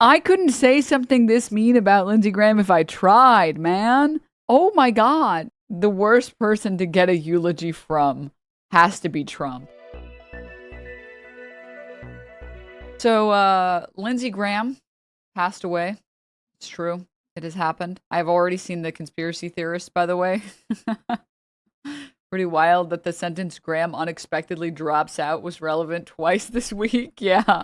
I couldn't say something this mean about Lindsey Graham if I tried, man. Oh my God. The worst person to get a eulogy from has to be Trump. So, Lindsey Graham passed away. It's true. It has happened. I've already seen the conspiracy theorists, by the way. Pretty wild that the sentence Graham unexpectedly drops out was relevant twice this week. Yeah.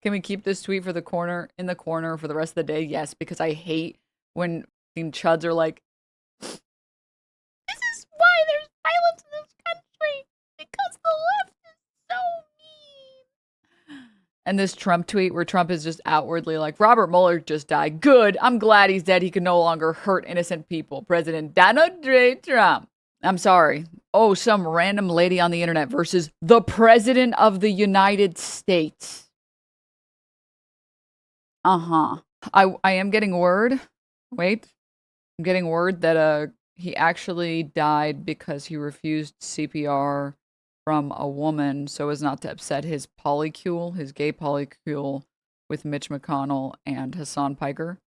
Can we keep this tweet for the corner in the corner for the rest of the day? Yes, because I hate when chuds are like, this is why there's violence in this country. Because the left is so mean. And this Trump tweet where Trump is just outwardly like, Robert Mueller just died. Good. I'm glad he's dead. He can no longer hurt innocent people. President Donald J. Trump. I'm sorry. Oh, some random lady on the internet versus the President of the United States. I am getting word. Wait. I'm getting word that he actually died because he refused CPR from a woman so as not to upset his polycule, his gay polycule with Mitch McConnell and Hassan Piker.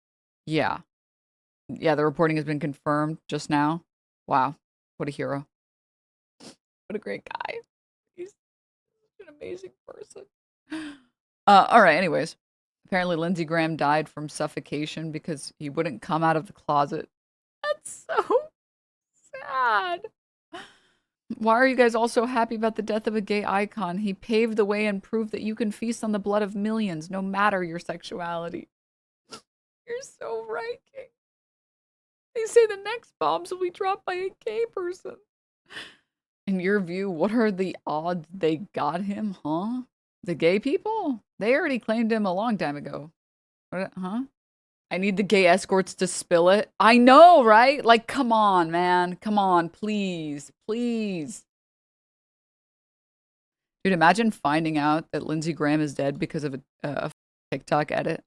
Yeah. Yeah, the reporting has been confirmed just now. Wow. What a hero. What a great guy. He's an amazing person. All right, anyways. Apparently Lindsey Graham died from suffocation because he wouldn't come out of the closet. That's so sad. Why are you guys all so happy about the death of a gay icon? He paved the way and proved that you can feast on the blood of millions, no matter your sexuality. You're so right, King. They say the next bombs will be dropped by a gay person. In your view, what are the odds they got him, huh? The gay people? They already claimed him a long time ago. Huh? I need the gay escorts to spill it. I know, right? Like, come on, man. Come on, please. Please. Dude, imagine finding out that Lindsey Graham is dead because of a TikTok edit.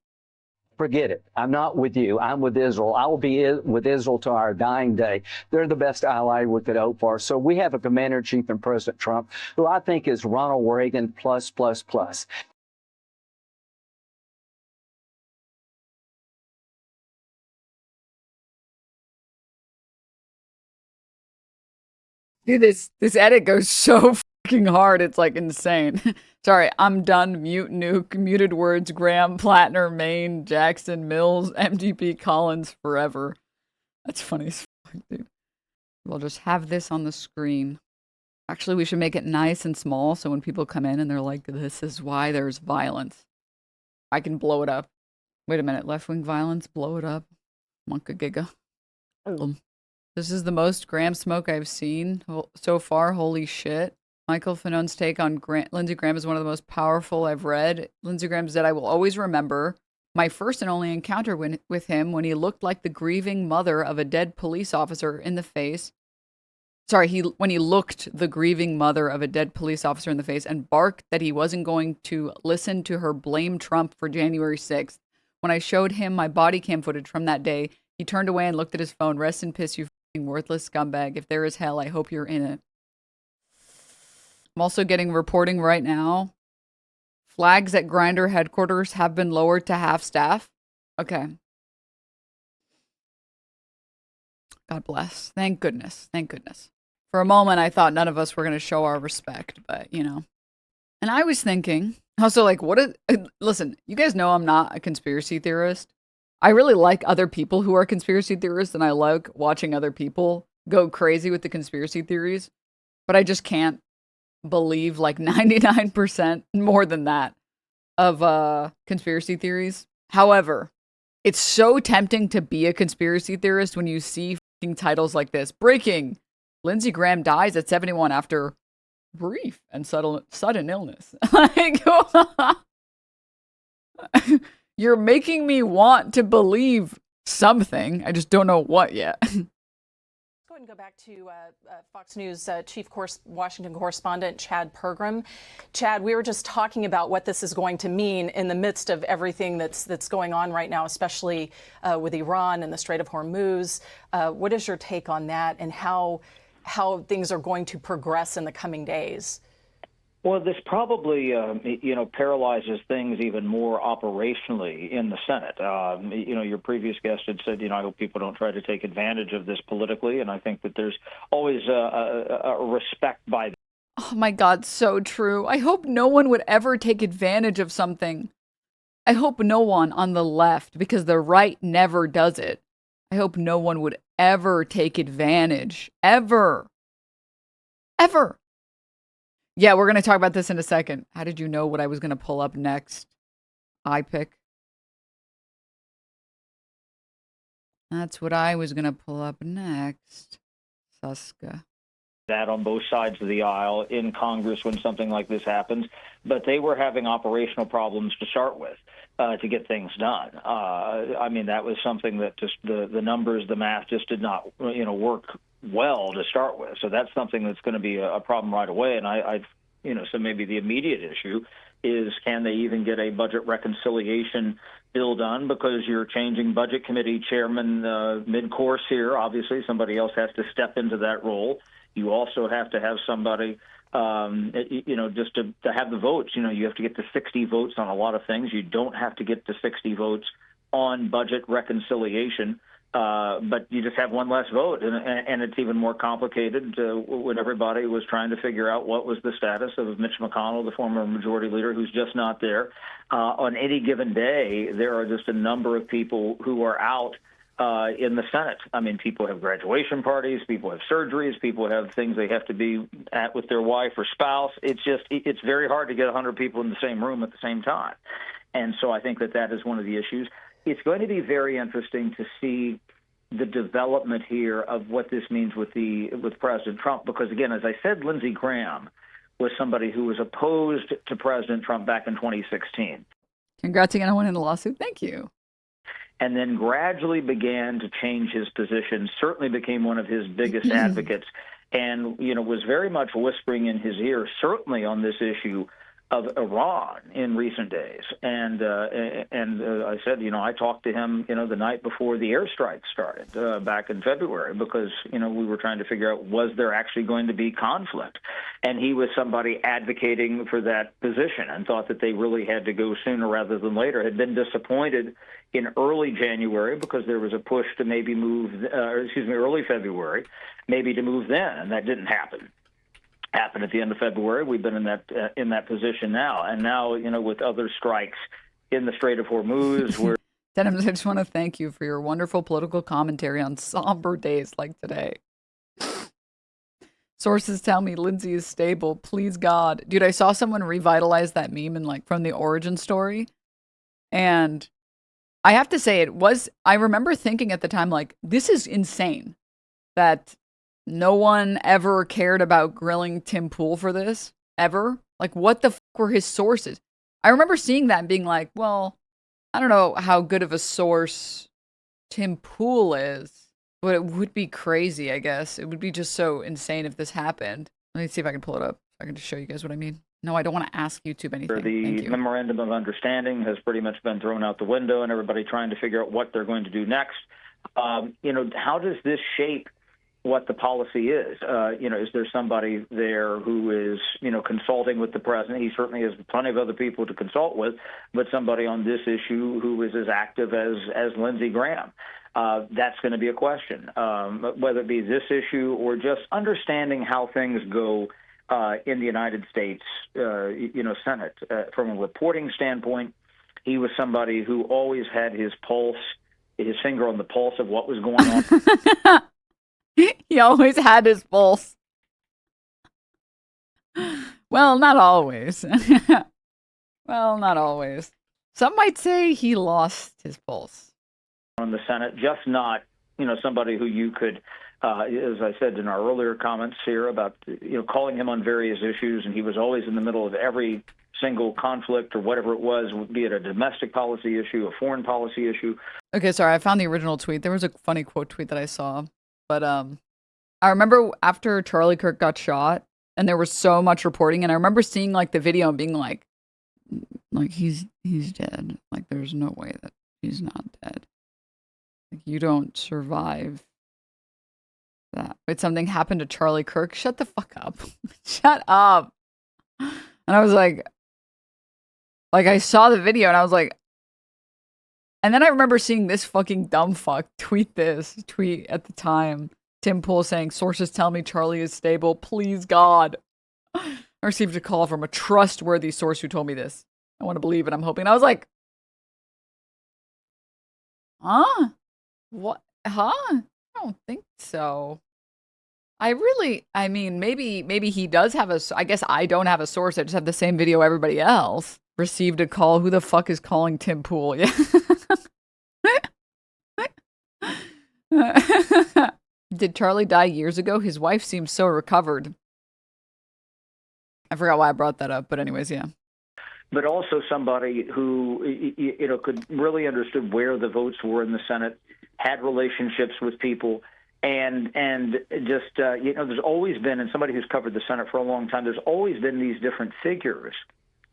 Forget it. I'm not with you. I'm with Israel. I will be with Israel to our dying day. They're the best ally we could hope for. So we have a commander-in-chief in President Trump, who I think is Ronald Reagan plus, plus, plus. Dude, this edit goes so fucking hard. It's like insane. Sorry, I'm done. Mute nuke, muted words, Graham, Plattner, Maine, Jackson, Mills, MGP, Collins, forever. That's funny as fuck, dude. We'll just have this on the screen. Actually, we should make it nice and small so when people come in and they're like, this is why there's violence. I can blow it up. Wait a minute, left-wing violence, blow it up. Monka giga. This is the most Graham smoke I've seen so far. Holy shit. Michael Fanone's take on Lindsey Graham is one of the most powerful I've read. Lindsey Graham said, I will always remember my first and only encounter with him when he looked like the grieving mother of a dead police officer in the face. Sorry, when he looked the grieving mother of a dead police officer in the face and barked that he wasn't going to listen to her blame Trump for January 6th. When I showed him my body cam footage from that day, he turned away and looked at his phone. Rest in piss, you worthless scumbag. If there is hell, I hope you're in it. I'm also getting reporting right now. Flags at Grindr headquarters have been lowered to half staff. Okay. God bless. Thank goodness. Thank goodness. For a moment, I thought none of us were going to show our respect, but you know. And I was thinking, also like, listen, you guys know I'm not a conspiracy theorist. I really like other people who are conspiracy theorists, and I like watching other people go crazy with the conspiracy theories. But I just can't believe like 99% more than that of conspiracy theories. However, it's so tempting to be a conspiracy theorist when you see titles like this. Breaking. Lindsey Graham dies at 71 after brief and sudden illness. Like, you're making me want to believe something. I just don't know what yet. Let's go ahead and go back to Fox News Chief Washington correspondent Chad Pergram. Chad, we were just talking about what this is going to mean in the midst of everything that's going on right now, especially with Iran and the Strait of Hormuz. What is your take on that and how things are going to progress in the coming days? Well, this probably, paralyzes things even more operationally in the Senate. Your previous guest had said, I hope people don't try to take advantage of this politically, and I think that there's always a respect by. Oh my God, so true. I hope no one would ever take advantage of something. I hope no one on the left, because the right never does it. I hope no one would ever take advantage. Ever. Ever. Yeah, we're going to talk about this in a second. How did you know what I was going to pull up next? iPick. That's what I was going to pull up next. Suska. That on both sides of the aisle in Congress when something like this happens, but they were having operational problems to start with to get things done. That was something that just the numbers, the math just did not, work well to start with. So that's something that's going to be a problem right away. And so maybe the immediate issue is, can they even get a budget reconciliation bill done, because you're changing budget committee chairman mid-course here. Obviously, somebody else has to step into that role. You also have to have somebody, just to have the votes. You have to get to 60 votes on a lot of things. You don't have to get to 60 votes on budget reconciliation, but you just have one less vote. And it's even more complicated when everybody was trying to figure out what was the status of Mitch McConnell, the former majority leader, who's just not there. On any given day, there are just a number of people who are out in the Senate. People have graduation parties, people have surgeries, people have things they have to be at with their wife or spouse. It's very hard to get 100 people in the same room at the same time. And so I think that is one of the issues. It's going to be very interesting to see the development here of what this means with President Trump, because, again, as I said, Lindsey Graham was somebody who was opposed to President Trump back in 2016. Congrats again on winning the lawsuit. Thank you. And then gradually began to change his position, certainly became one of his biggest advocates, and, was very much whispering in his ear, certainly on this issue of Iran in recent days. And I said, I talked to him, the night before the airstrike started back in February, because, we were trying to figure out, was there actually going to be conflict? And he was somebody advocating for that position and thought that they really had to go sooner rather than later, had been disappointed in early January because there was a push to maybe move, early February, maybe to move then, and that didn't happen. Happened at the end of February. We've been in that position now, and now with other strikes in the Strait of Hormuz, we're. Denims, I just want to thank you for your wonderful political commentary on somber days like today. Sources tell me Lindsey is stable. Please God, dude, I saw someone revitalize that meme and from the origin story, and I have to say I remember thinking at the time, this is insane that no one ever cared about grilling Tim Pool for this, ever. What the fuck were his sources? I remember seeing that and being like, well, I don't know how good of a source Tim Pool is, but it would be crazy, I guess. It would be just so insane if this happened. Let me see if I can pull it up. I can just show you guys what I mean. No, I don't want to ask YouTube anything. The memorandum of understanding has pretty much been thrown out the window, and everybody trying to figure out what they're going to do next. How does this shape what the policy is? Is there somebody there who is, consulting with the president? He certainly has plenty of other people to consult with, but somebody on this issue who is as active as Lindsey Graham. That's going to be a question, whether it be this issue or just understanding how things go in the United States, Senate. From a reporting standpoint, he was somebody who always had his finger on the pulse of what was going on. He always had his pulse. Well, not always. Well, not always. Some might say he lost his pulse. On the Senate, just not, somebody who you could, as I said in our earlier comments here about, calling him on various issues, and he was always in the middle of every single conflict or whatever it was, be it a domestic policy issue, a foreign policy issue. Okay, sorry, I found the original tweet. There was a funny quote tweet that I saw. But I remember after Charlie Kirk got shot, and there was so much reporting, and I remember seeing the video and being like he's dead. There's no way that he's not dead. You don't survive that. But something happened to Charlie Kirk. Shut the fuck up. Shut up. And I was like I saw the video and I was like, and then I remember seeing this fucking dumb fuck tweet at the time. Tim Pool saying, sources tell me Charlie is stable. Please, God. I received a call from a trustworthy source who told me this. I want to believe it. I'm hoping. And I was like, huh? What? Huh? I don't think so. I mean, maybe he does have I guess I don't have a source. I just have the same video everybody else. Received a call. Who the fuck is calling Tim Pool? Yeah. Did Charlie die years ago? His wife seems so recovered. I forgot why I brought that up, but anyways, yeah. But also somebody who, could really understood where the votes were in the Senate, had relationships with people, and just, there's always been, and somebody who's covered the Senate for a long time, there's always been these different figures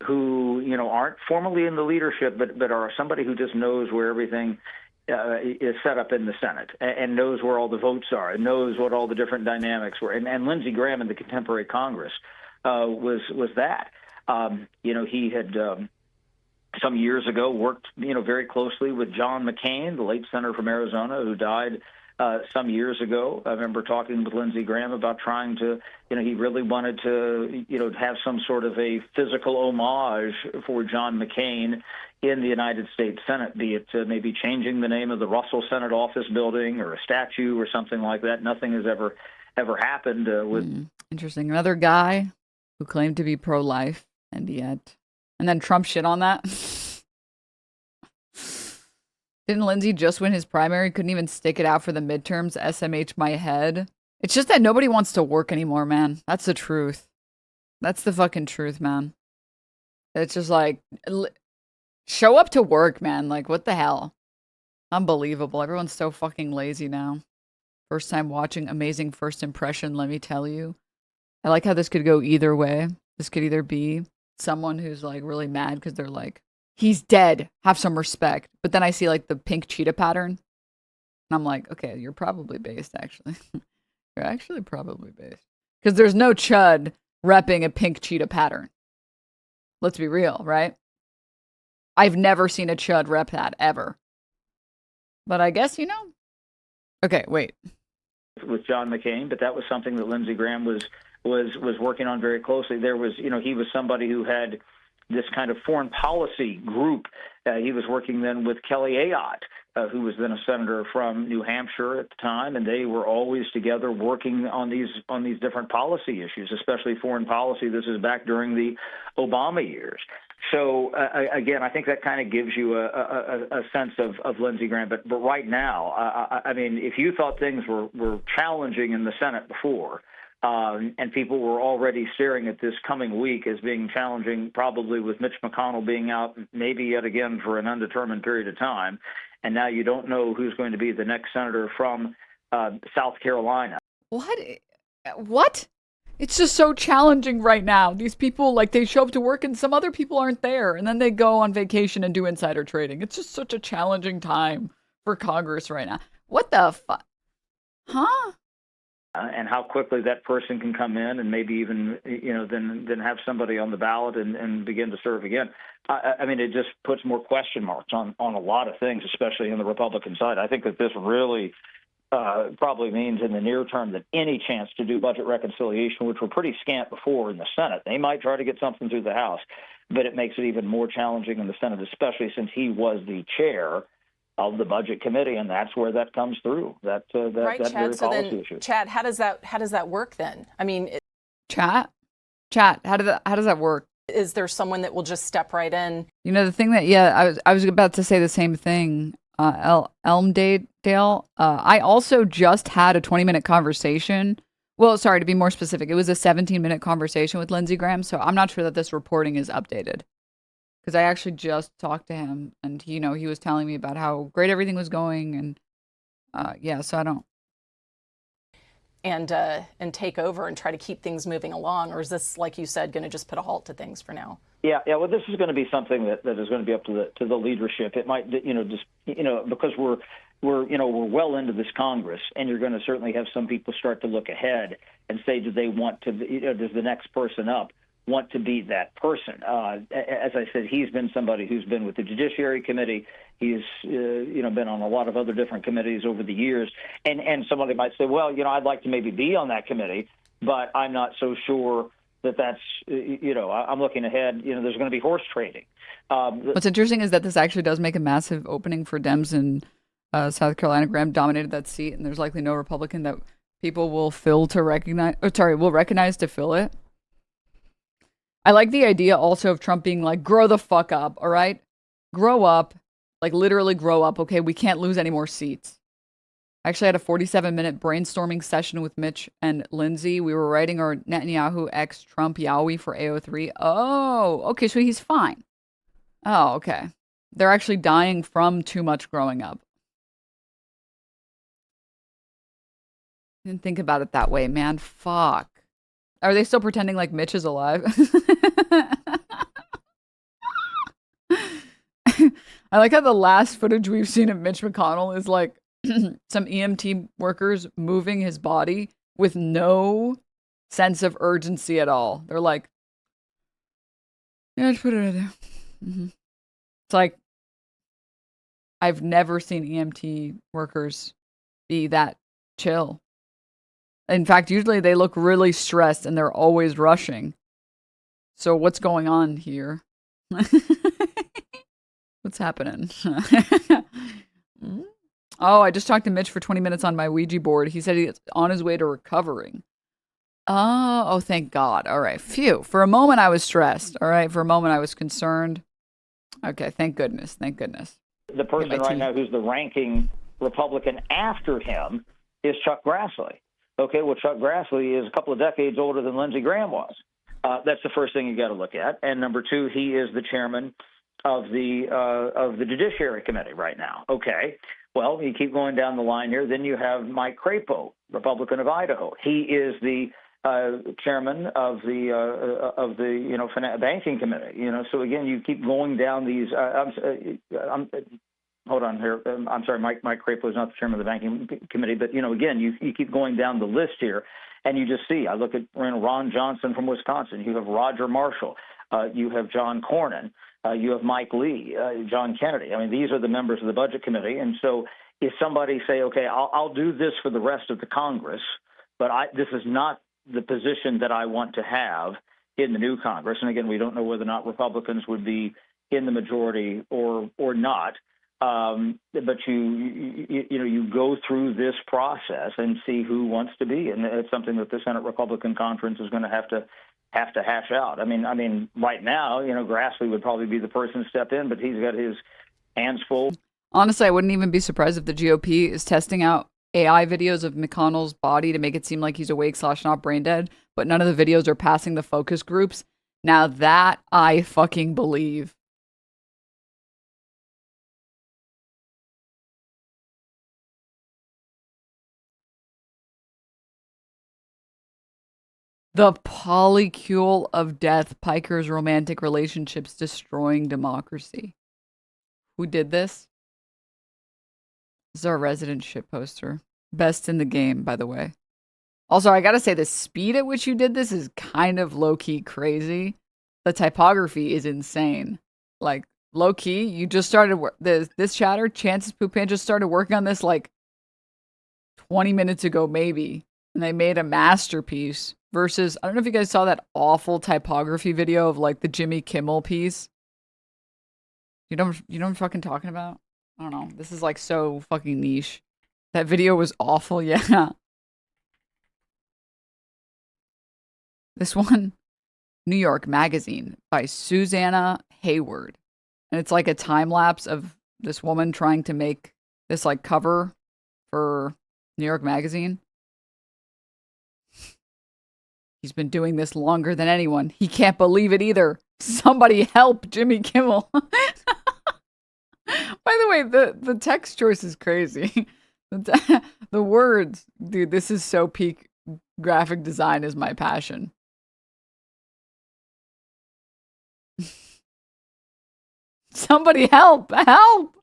who, aren't formally in the leadership, but are somebody who just knows where everything is set up in the Senate and knows where all the votes are and knows what all the different dynamics were. And Lindsey Graham in the contemporary Congress was that. He had some years ago worked, very closely with John McCain, the late senator from Arizona, who died some years ago. I remember talking with Lindsey Graham about trying to, he really wanted to, have some sort of a physical homage for John McCain in the United States Senate, be it maybe changing the name of the Russell Senate office building or a statue or something like that. Nothing has ever happened with. Interesting. Another guy who claimed to be pro-life, and then Trump shit on that. Didn't Lindsey just win his primary? Couldn't even stick it out for the midterms. SMH my head. It's just that nobody wants to work anymore, man. That's the truth. That's the fucking truth, man. It's just like, show up to work, man. Like, what the hell? Unbelievable. Everyone's so fucking lazy now. First time watching, amazing first impression, let me tell you. I like how this could go either way. This could either be someone who's like really mad because they're like, he's dead, have some respect. But then I see like the pink cheetah pattern. And I'm like, okay, you're probably based, actually. You're actually probably based. Because there's no chud repping a pink cheetah pattern. Let's be real, right? I've never seen a chud rep that, ever. But I guess, Okay, wait. With John McCain, but that was something that Lindsey Graham was working on very closely. There was, he was somebody who had this kind of foreign policy group. He was working then with Kelly Ayotte, who was then a senator from New Hampshire at the time, and they were always together working on these different policy issues, especially foreign policy. This is back during the Obama years. So again, I think that kind of gives you a sense of Lindsey Graham. But right now, I mean, if you thought things were challenging in the Senate before, and people were already staring at this coming week as being challenging, probably with Mitch McConnell being out maybe yet again for an undetermined period of time, and now you don't know who's going to be the next senator from South Carolina. What? It's just so challenging right now. These people, like, they show up to work and some other people aren't there, and then they go on vacation and do insider trading. It's just such a challenging time for Congress right now. What the fuck? Huh? And how quickly that person can come in and maybe even, then have somebody on the ballot and begin to serve again. I mean, it just puts more question marks on a lot of things, especially on the Republican side. I think that this really probably means in the near term that any chance to do budget reconciliation, which were pretty scant before in the Senate, they might try to get something through the House, but it makes it even more challenging in the Senate, especially since he was the chair of the Budget Committee, and that's where that comes through. That right, that Chad. very So policy then, issue. Chad, how does that work then? I mean, Chat. How does that work? Is there someone that will just step right in? The thing that I was about to say the same thing. Elmdale. I also just had a 20-minute conversation. Well, sorry, to be more specific, it was a 17-minute conversation with Lindsey Graham. So I'm not sure that this reporting is updated. Because I actually just talked to him, and he was telling me about how great everything was going, and so I don't. And take over and try to keep things moving along, or is this, like you said, going to just put a halt to things for now? Yeah. Well, this is going to be something that is going to be up to the leadership. It might, because we're well into this Congress, and you're going to certainly have some people start to look ahead and say, do they want to, does the next person up want to be that person. As I said, he's been somebody who's been with the Judiciary Committee. He's been on a lot of other different committees over the years. And somebody might say, well, I'd like to maybe be on that committee, but I'm not so sure that's, I'm looking ahead. There's going to be horse trading. What's interesting is that this actually does make a massive opening for Dems in South Carolina. Graham dominated that seat, and there's likely no Republican that people will recognize to fill it. I like the idea also of Trump being like, grow the fuck up, all right? Grow up, like literally grow up. Okay, we can't lose any more seats. I actually had a 47-minute brainstorming session with Mitch and Lindsey. We were writing our Netanyahu x Trump Yowie for AO3. Oh, okay, so he's fine. Oh, okay. They're actually dying from too much growing up. Didn't think about it that way, man. Fuck. Are they still pretending like Mitch is alive? I like how the last footage we've seen of Mitch McConnell is like some EMT workers moving his body with no sense of urgency at all. They're like, yeah, just put it right there. Mm-hmm. It's like, I've never seen EMT workers be that chill. In fact, usually they look really stressed and they're always rushing. So what's going on here? What's happening? Oh, I just talked to Mitch for 20 minutes on my Ouija board. He said he's on his way to recovering. Oh, thank God. All right. Phew. For a moment, I was stressed. All right. For a moment, I was concerned. Okay. Thank goodness. Thank goodness. The person right now who's the ranking Republican after him is Chuck Grassley. Okay, well, Chuck Grassley is a couple of decades older than Lindsey Graham was. That's the first thing you got to look at. And number two, he is the chairman of the Judiciary Committee right now. Okay, well, you keep going down the line here. Then you have Mike Crapo, Republican of Idaho. He is the chairman of the banking committee. So again, you keep going down these. Hold on here. I'm sorry, Mike Crapo is not the chairman of the banking committee, but again, you keep going down the list here, and you just see. I look at Ron Johnson from Wisconsin. You have Roger Marshall. You have John Cornyn. You have Mike Lee, John Kennedy. I mean, these are the members of the budget committee. And so, if somebody say, okay, I'll do this for the rest of the Congress, but this is not the position that I want to have in the new Congress. And again, we don't know whether or not Republicans would be in the majority or not. But you go through this process and see who wants to be, and it's something that the Senate Republican Conference is going to have to hash out. I mean, right now, Grassley would probably be the person to step in, but he's got his hands full. Honestly, I wouldn't even be surprised if the GOP is testing out AI videos of McConnell's body to make it seem like he's awake / not brain dead, but none of the videos are passing the focus groups. Now that I fucking believe. The polycule of death, Piker's romantic relationships destroying democracy. Who did this? This is our resident shit poster. Best in the game, by the way. Also, I gotta say, the speed at which you did this is kind of low-key crazy. The typography is insane. Like, low-key, you just started, this chatter, Chances Poupin just started working on this like 20 minutes ago, maybe. And they made a masterpiece. Versus, I don't know if you guys saw that awful typography video of like the Jimmy Kimmel piece. You know what I'm fucking talking about? I don't know. This is like so fucking niche. That video was awful, yeah. This one, New York Magazine by Susanna Hayward. And it's like a time lapse of this woman trying to make this like cover for New York Magazine. He's been doing this longer than anyone. He can't believe it either. Somebody help Jimmy Kimmel. By the way, the text choice is crazy. The words, dude, this is so peak graphic design is my passion. Somebody help! Help!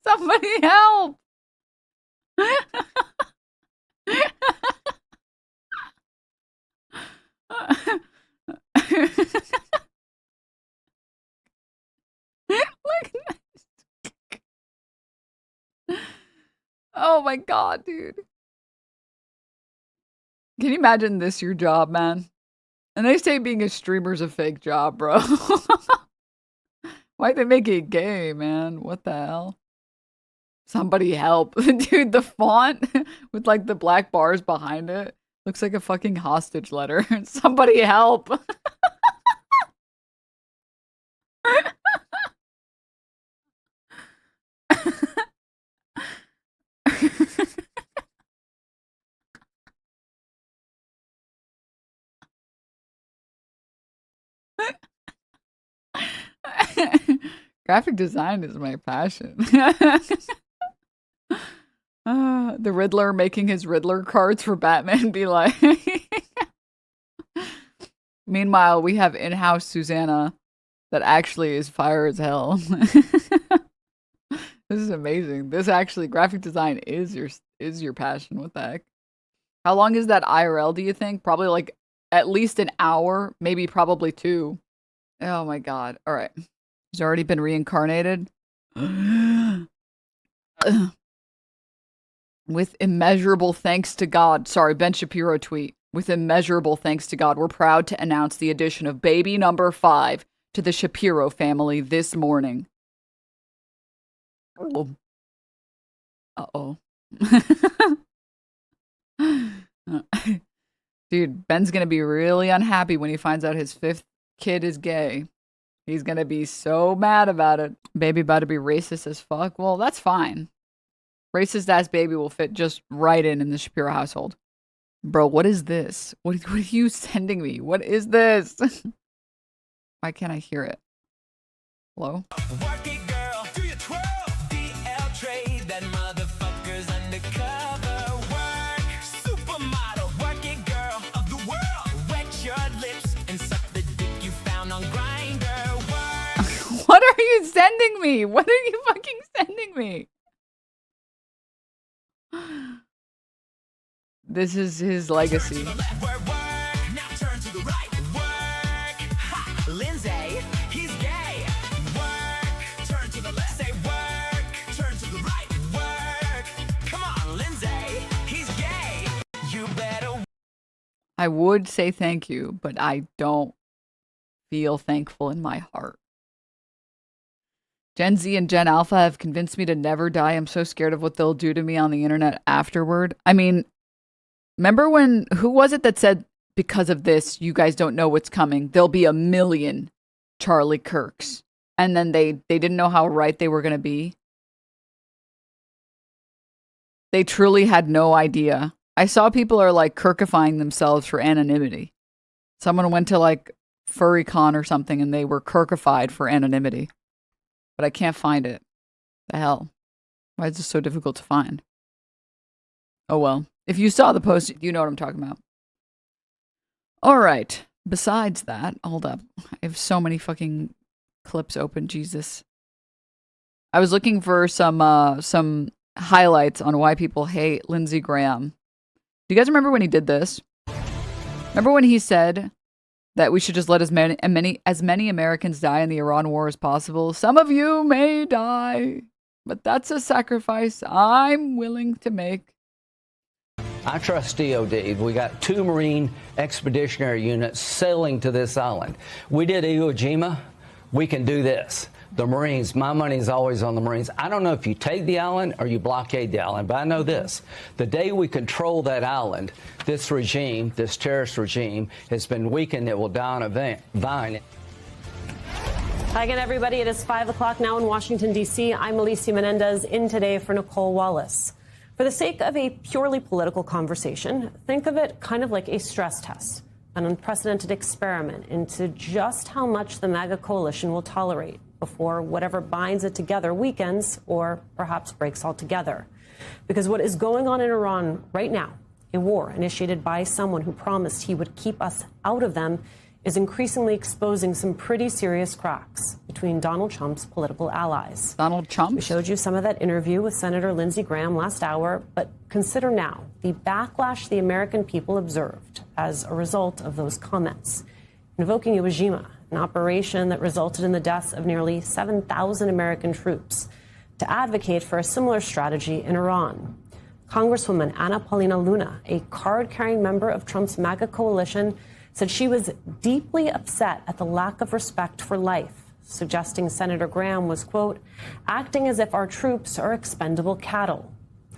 Somebody help! Oh my god, dude. Can you imagine this your job, man? And they say being a streamer's a fake job, bro. Why'd they make it gay, man? What the hell? Somebody help. Dude, the font with like the black bars behind it looks like a fucking hostage letter. Somebody help. Graphic design is my passion. The Riddler making his Riddler cards for Batman be like. Meanwhile, we have in-house Susanna that actually is fire as hell. This is amazing. This actually, graphic design is your passion. What the heck? How long is that IRL, do you think? Probably like at least an hour, maybe probably 2. Oh my god. All right. He's already been reincarnated. With immeasurable thanks to God. Sorry, Ben Shapiro tweet. With immeasurable thanks to God, we're proud to announce the addition of baby number 5 to the Shapiro family this morning. Oh. Uh-oh. Dude, Ben's gonna be really unhappy when he finds out his 5th kid is gay. He's gonna be so mad about it. Baby about to be racist as fuck. Well, that's fine. Racist ass baby will fit just right in the Shapiro household. Bro, what is this? What are you sending me? What is this? Why can't I hear it? Hello? Work it, girl. Do your twirl. DL trade, that motherfucker's undercover. Work, supermodel. Work it, girl of the world. Wet your lips and suck the dick you found on Grindr. Work. What are you sending me? What are you fucking sending me? This is his legacy. Now turn to the right. Work. Ha. Lindsey, he's gay. Work. Turn to the left. Say work. Turn to the right. Work. Come on, Lindsey, he's gay. You better. I would say thank you, but I don't feel thankful in my heart. Gen Z and Gen Alpha have convinced me to never die. I'm so scared of what they'll do to me on the internet afterward. I mean, remember when, who was it that said, because of this, you guys don't know what's coming. There'll be 1 million Charlie Kirks. And then they didn't know how right they were going to be. They truly had no idea. I saw people are like Kirkifying themselves for anonymity. Someone went to like FurryCon or something and they were Kirkified for anonymity. But I can't find it. The hell? Why is this so difficult to find? Oh well. If you saw the post, you know what I'm talking about. All right. Besides that, hold up. I have so many fucking clips open. Jesus. I was looking for some highlights on why people hate Lindsey Graham. Do you guys remember when he did this? Remember when he said that we should just let as many Americans die in the Iran war as possible? Some of you may die, but that's a sacrifice I'm willing to make. I trust DOD. We got 2 Marine expeditionary units sailing to this island. We did Iwo Jima. We can do this. The Marines, my money's always on the Marines. I don't know if you take the island or you blockade the island, but I know this. The day we control that island, this regime, this terrorist regime, has been weakened. It will die on a vine. Hi again, everybody. It is 5 o'clock now in Washington, D.C. I'm Alicia Menendez, in today for Nicole Wallace. For the sake of a purely political conversation, think of it kind of like a stress test, an unprecedented experiment into just how much the MAGA coalition will tolerate before whatever binds it together weakens or perhaps breaks altogether. Because what is going on in Iran right now, a war initiated by someone who promised he would keep us out of them, is increasingly exposing some pretty serious cracks between Donald Trump's political allies. Donald Trump? We showed you some of that interview with Senator Lindsey Graham last hour, but consider now the backlash the American people observed as a result of those comments. invoking Iwo Jima, an operation that resulted in the deaths of nearly 7,000 American troops, to advocate for a similar strategy in Iran. Congresswoman Anna Paulina Luna, a card-carrying member of Trump's MAGA coalition, said she was deeply upset at the lack of respect for life, suggesting Senator Graham was, quote, acting as if our troops are expendable cattle.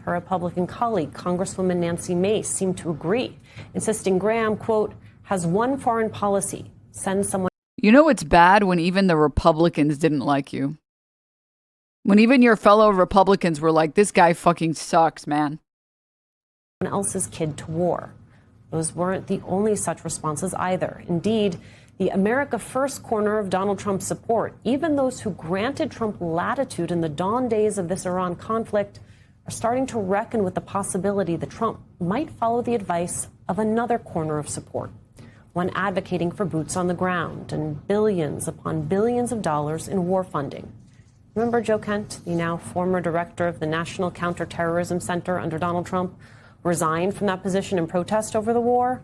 Her Republican colleague, Congresswoman Nancy Mace, seemed to agree, insisting Graham, quote, has one foreign policy, send someone. You know it's bad when even the Republicans didn't like you. When even your fellow Republicans were like, this guy fucking sucks, man. Else's kid to war. Those weren't the only such responses either. Indeed, the America First corner of Donald Trump's support, even those who granted Trump latitude in the dawn days of this Iran conflict, are starting to reckon with the possibility that Trump might follow the advice of another corner of support, one advocating for boots on the ground and billions upon billions of dollars in war funding. Remember Joe Kent, the now former director of the National Counterterrorism Center under Donald Trump, resigned from that position in protest over the war?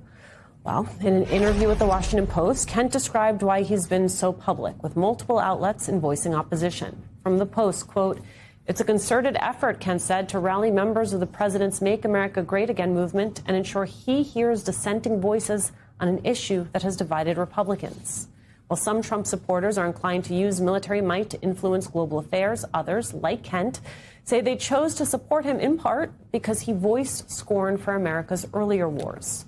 Well, in an interview with the Washington Post, Kent described why he's been so public, with multiple outlets in voicing opposition. From the Post, quote, it's a concerted effort, Kent said, to rally members of the president's Make America Great Again movement and ensure he hears dissenting voices on an issue that has divided Republicans. While some Trump supporters are inclined to use military might to influence global affairs, others, like Kent, say they chose to support him in part because he voiced scorn for America's earlier wars.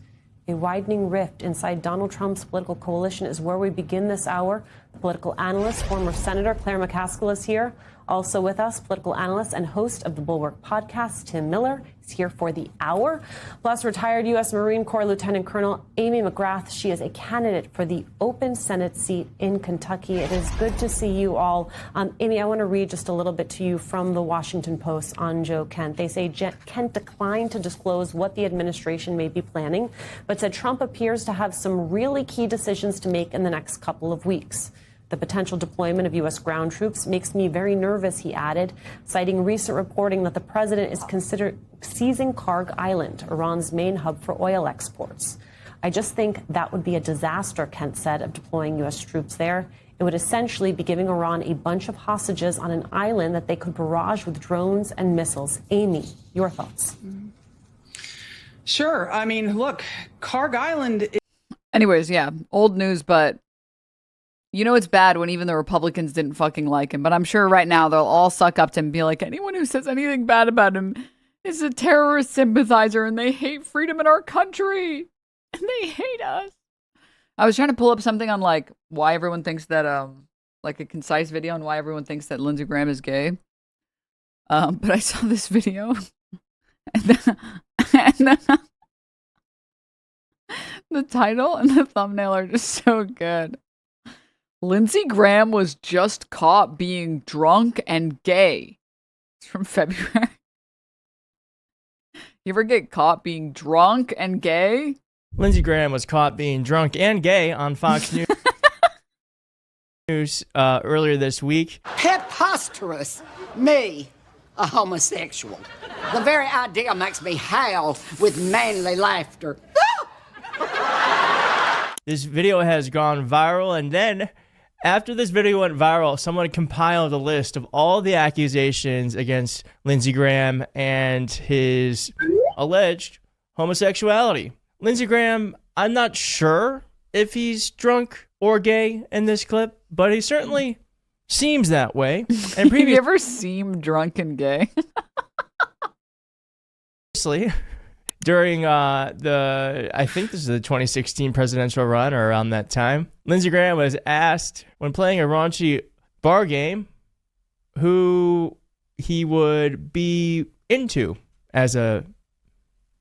A widening rift inside Donald Trump's political coalition is where we begin this hour. The political analyst, former Senator Claire McCaskill is here. Also with us, political analyst and host of the Bulwark podcast, Tim Miller, is here for the hour. Plus, retired U.S. Marine Corps Lieutenant Colonel Amy McGrath. She is a candidate for the open Senate seat in Kentucky. It is good to see you all. Amy, I want to read just a little bit to you from the Washington Post on Joe Kent. They say Kent declined to disclose what the administration may be planning, but said Trump appears to have some really key decisions to make in the next couple of weeks. The potential deployment of U.S. ground troops makes me very nervous, he added, citing recent reporting that the president is considering seizing Karg Island, Iran's main hub for oil exports. I just think that would be a disaster, Kent said, of deploying U.S. troops there. It would essentially be giving Iran a bunch of hostages on an island that they could barrage with drones and missiles. Amy, your thoughts? Sure. I mean, look, Karg Island. Anyways, yeah, old news, but you know it's bad when even the Republicans didn't fucking like him. But I'm sure right now they'll all suck up to him and be like, anyone who says anything bad about him is a terrorist sympathizer and they hate freedom in our country. And they hate us. I was trying to pull up something on like why everyone thinks that, like a concise video on why everyone thinks that Lindsey Graham is gay. But I saw this video and then the title and the thumbnail are just so good. Lindsey Graham was just caught being drunk and gay. It's from February. You ever get caught being drunk and gay? Lindsey Graham was caught being drunk and gay on Fox News earlier this week. Preposterous. Me, a homosexual. The very idea makes me howl with manly laughter. This video has gone viral, and then after this video went viral, someone compiled a list of all the accusations against Lindsey Graham and his alleged homosexuality. Lindsey Graham, I'm not sure if he's drunk or gay in this clip, but he certainly seems that way. And Have you ever seem drunk and gay? Previously, during I think this is the 2016 presidential run or around that time, Lindsey Graham was asked when playing a raunchy bar game who he would be into as a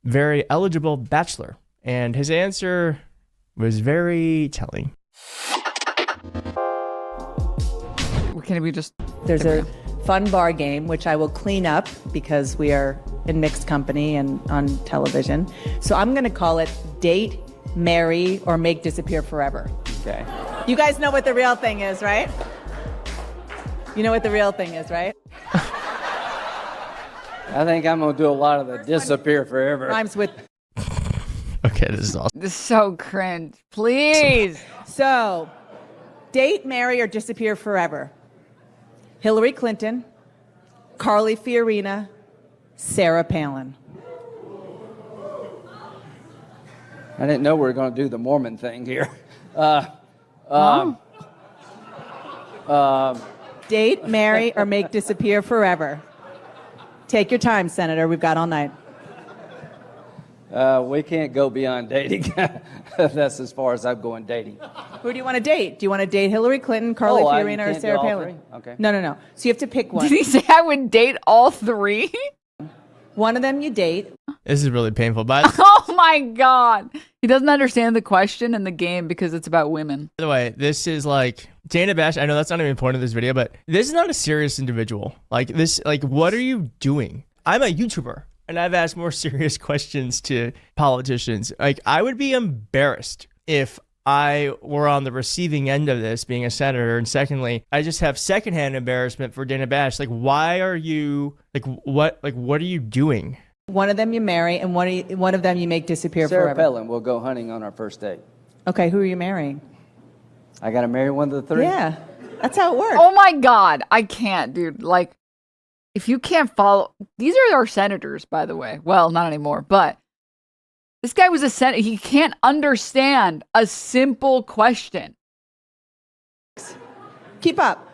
very eligible bachelor. And his answer was very telling. Can we just... There's a fun bar game, which I will clean up because we are in mixed company and on television. So I'm going to call it Date, Marry, or Make Disappear Forever. Okay. You guys know what the real thing is, right? You know what the real thing is, right? I think I'm going to do a lot of the disappear forever. Rhymes with... Okay. Okay, this is awesome. This is so cringe. Please. So, date, marry, or disappear forever. Hillary Clinton, Carly Fiorina, Sarah Palin. I didn't know we were going to do the Mormon thing here. Date, marry, or make disappear forever. Take your time, Senator. We've got all night. We can't go beyond dating. That's as far as I'm going dating. Who do you want to date? Do you want to date Hillary Clinton, Carly Fiorina, or can't Sarah do all Palin? three? Okay. No. So you have to pick one. Did he say I would date all three? One of them you date. This is really painful. But Oh my God. He doesn't understand the question and the game because it's about women. by the way, this is like Dana Bash. I know that's not even the point of this video, but this is not a serious individual. Like this, like what are you doing? I'm a YouTuber and I've asked more serious questions to politicians. Like I would be embarrassed if I were on the receiving end of this being a senator. And secondly, I just have secondhand embarrassment for Dana Bash. Like, why are you what are you doing? One of them you marry, and one of them you make disappear Sarah forever. Palin, we'll go hunting on our first date. Okay, who are you marrying? I got to marry one of the three? Yeah, that's how it works. Oh my God. I can't, dude. Like, if you can't follow, these are our senators, by the way. Well, not anymore, but this guy was a senator. He can't understand a simple question. Keep up.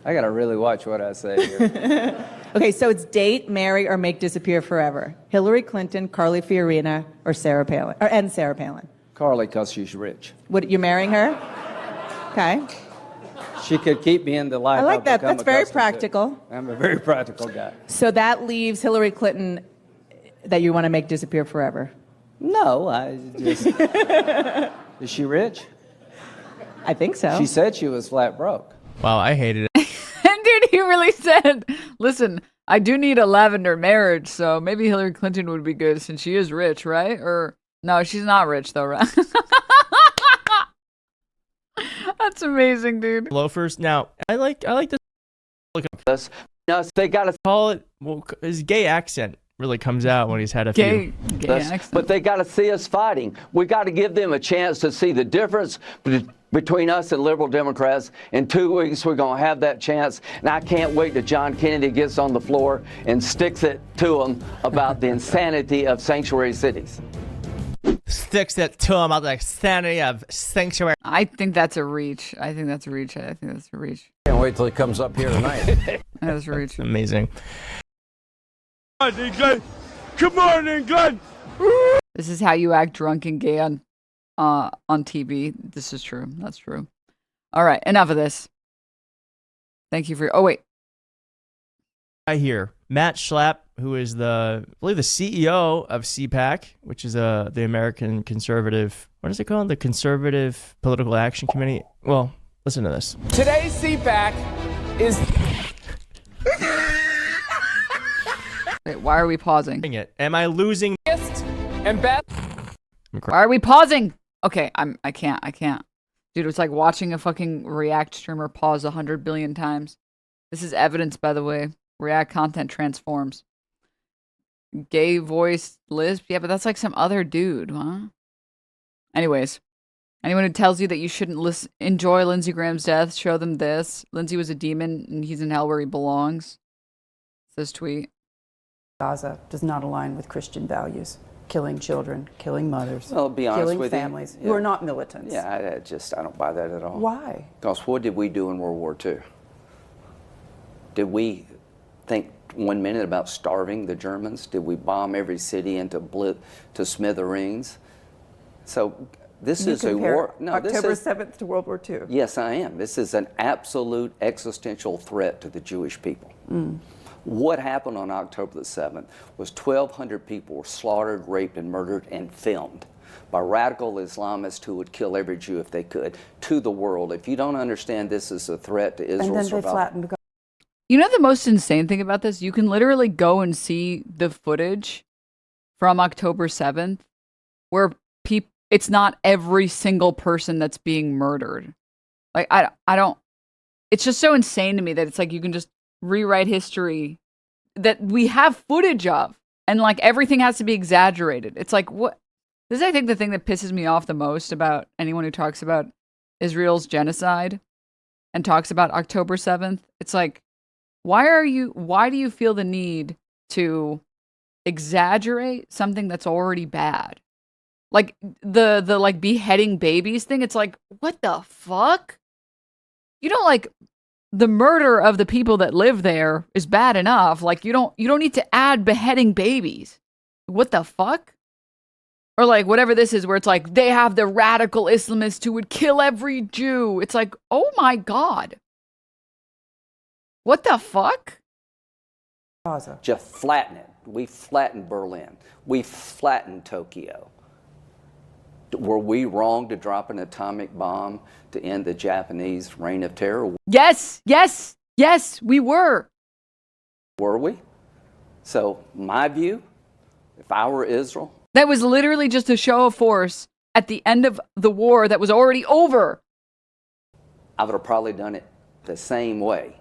I got to really watch what I say here. Okay, so it's date, marry, or make disappear forever. Hillary Clinton, Carly Fiorina, or Sarah Palin, and Sarah Palin. Carly, because she's rich. What, you're marrying her? Okay. She could keep me in the life. I like I've that. become That's very accustomed to. practical. I'm a very practical guy. So that leaves Hillary Clinton that you want to make disappear forever. No, I just... Is she rich? I think so. She said she was flat broke. Wow, I hated it. And dude, he really said, listen, I do need a lavender marriage, so maybe Hillary Clinton would be good since she is rich, right? Or, no, she's not rich though, right? That's amazing, dude. Loafers. Now, I like this. Look at Us. Us, they got to call it. Well, his gay accent really comes out when he's had a Gay few. accent. but they got to see us fighting. We got to give them a chance to see the difference between us and liberal Democrats. In 2 weeks, we're going to have that chance. And I can't wait till John Kennedy gets on the floor and sticks it to them about the insanity of sanctuary cities. Sticks it to him about the sanity of sanctuary. I think that's a reach. I think that's a reach. Can't wait till he comes up here tonight. That's a reach. Amazing. Come on, England! This is how you act drunk and gay on TV. This is true. That's true. All right, enough of this. Thank you for. Oh wait, I hear Matt Schlapp, who is I believe the CEO of CPAC, which is the American Conservative. What is it called? The Conservative Political Action Committee. Well, listen to this. Today's CPAC is... wait. Why are we pausing? Dang it. Am I losing? and best... Why are we pausing? Okay, I can't. Dude, it's like watching a fucking React streamer pause 100 billion times. This is evidence, by the way. React content transforms. Gay voice lisp? Yeah, but that's like some other dude, huh? Anyways, anyone who tells you that you shouldn't enjoy Lindsey Graham's death, show them this. Lindsey was a demon, and he's in hell where he belongs. Says tweet. Gaza does not align with Christian values. Killing children, killing mothers, I'll be honest killing with families you. who are not militants. Yeah, I don't buy that at all. Why? Because what did we do in World War II? Did we think 1 minute about starving the Germans? Did we bomb every city into smithereens? So this You is a compare war. No, October this is, 7th to World War II. Yes, I am. This is an absolute existential threat to the Jewish people. What happened on October the 7th was 1,200 people were slaughtered, raped, and murdered and filmed by radical Islamists who would kill every Jew if they could, to the world. If you don't understand this is a threat to Israel's And then they survival. flattened. You know the most insane thing about this? You can literally go and see the footage from October 7th where it's not every single person that's being murdered. Like, I don't, it's just so insane to me that it's like you can just rewrite history that we have footage of. And like everything has to be exaggerated. It's like, what? This is, I think, the thing that pisses me off the most about anyone who talks about Israel's genocide and talks about October 7th. It's like, why do you feel the need to exaggerate something that's already bad? Like the like beheading babies thing. It's like, what the fuck? You know, like the murder of the people that live there is bad enough. Like you don't need to add beheading babies. What the fuck? Or like whatever this is, where it's like they have the radical Islamists who would kill every Jew. It's like, oh my God. What the fuck? Just flatten it. We flattened Berlin. We flattened Tokyo. Were we wrong to drop an atomic bomb to end the Japanese reign of terror? Yes, we were. Were we? So my view, if I were Israel, that was literally just a show of force at the end of the war that was already over. I would have probably done it the same way.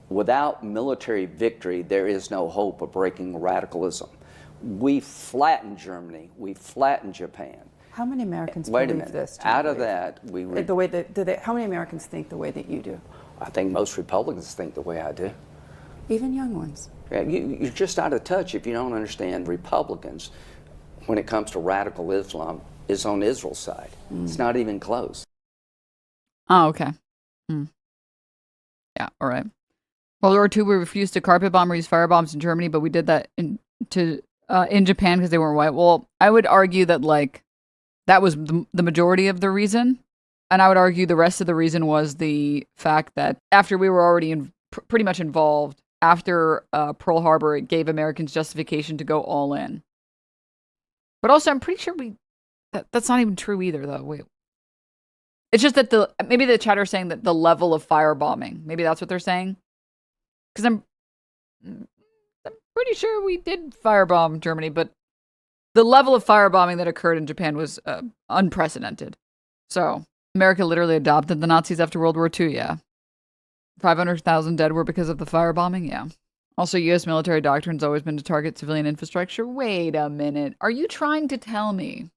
Without military victory, there is no hope of breaking radicalism. We flattened Germany. We flattened Japan. How many Americans Wait a believe minute. this? Out of that, we were... The way that how many Americans think the way that you do? I think most Republicans think the way I do. Even young ones. Yeah, you're just out of touch if you don't understand Republicans, when it comes to radical Islam, is on Israel's side. It's not even close. Oh, okay. Yeah, all right. World War II, we refused to carpet bomb or use firebombs in Germany, but we did that in Japan because they weren't white. Well, I would argue that like that was the majority of the reason, and I would argue the rest of the reason was the fact that after we were already pretty much involved, after Pearl Harbor, it gave Americans justification to go all in. But also, I'm pretty sure that's not even true either, though. Wait. It's just that maybe the chatter is saying that the level of firebombing, maybe that's what they're saying. Because I'm pretty sure we did firebomb Germany, but the level of firebombing that occurred in Japan was unprecedented. So America literally adopted the Nazis after World War II, yeah. 500,000 dead were because of the firebombing, yeah. Also, U.S. military doctrine's always been to target civilian infrastructure. Wait a minute. Are you trying to tell me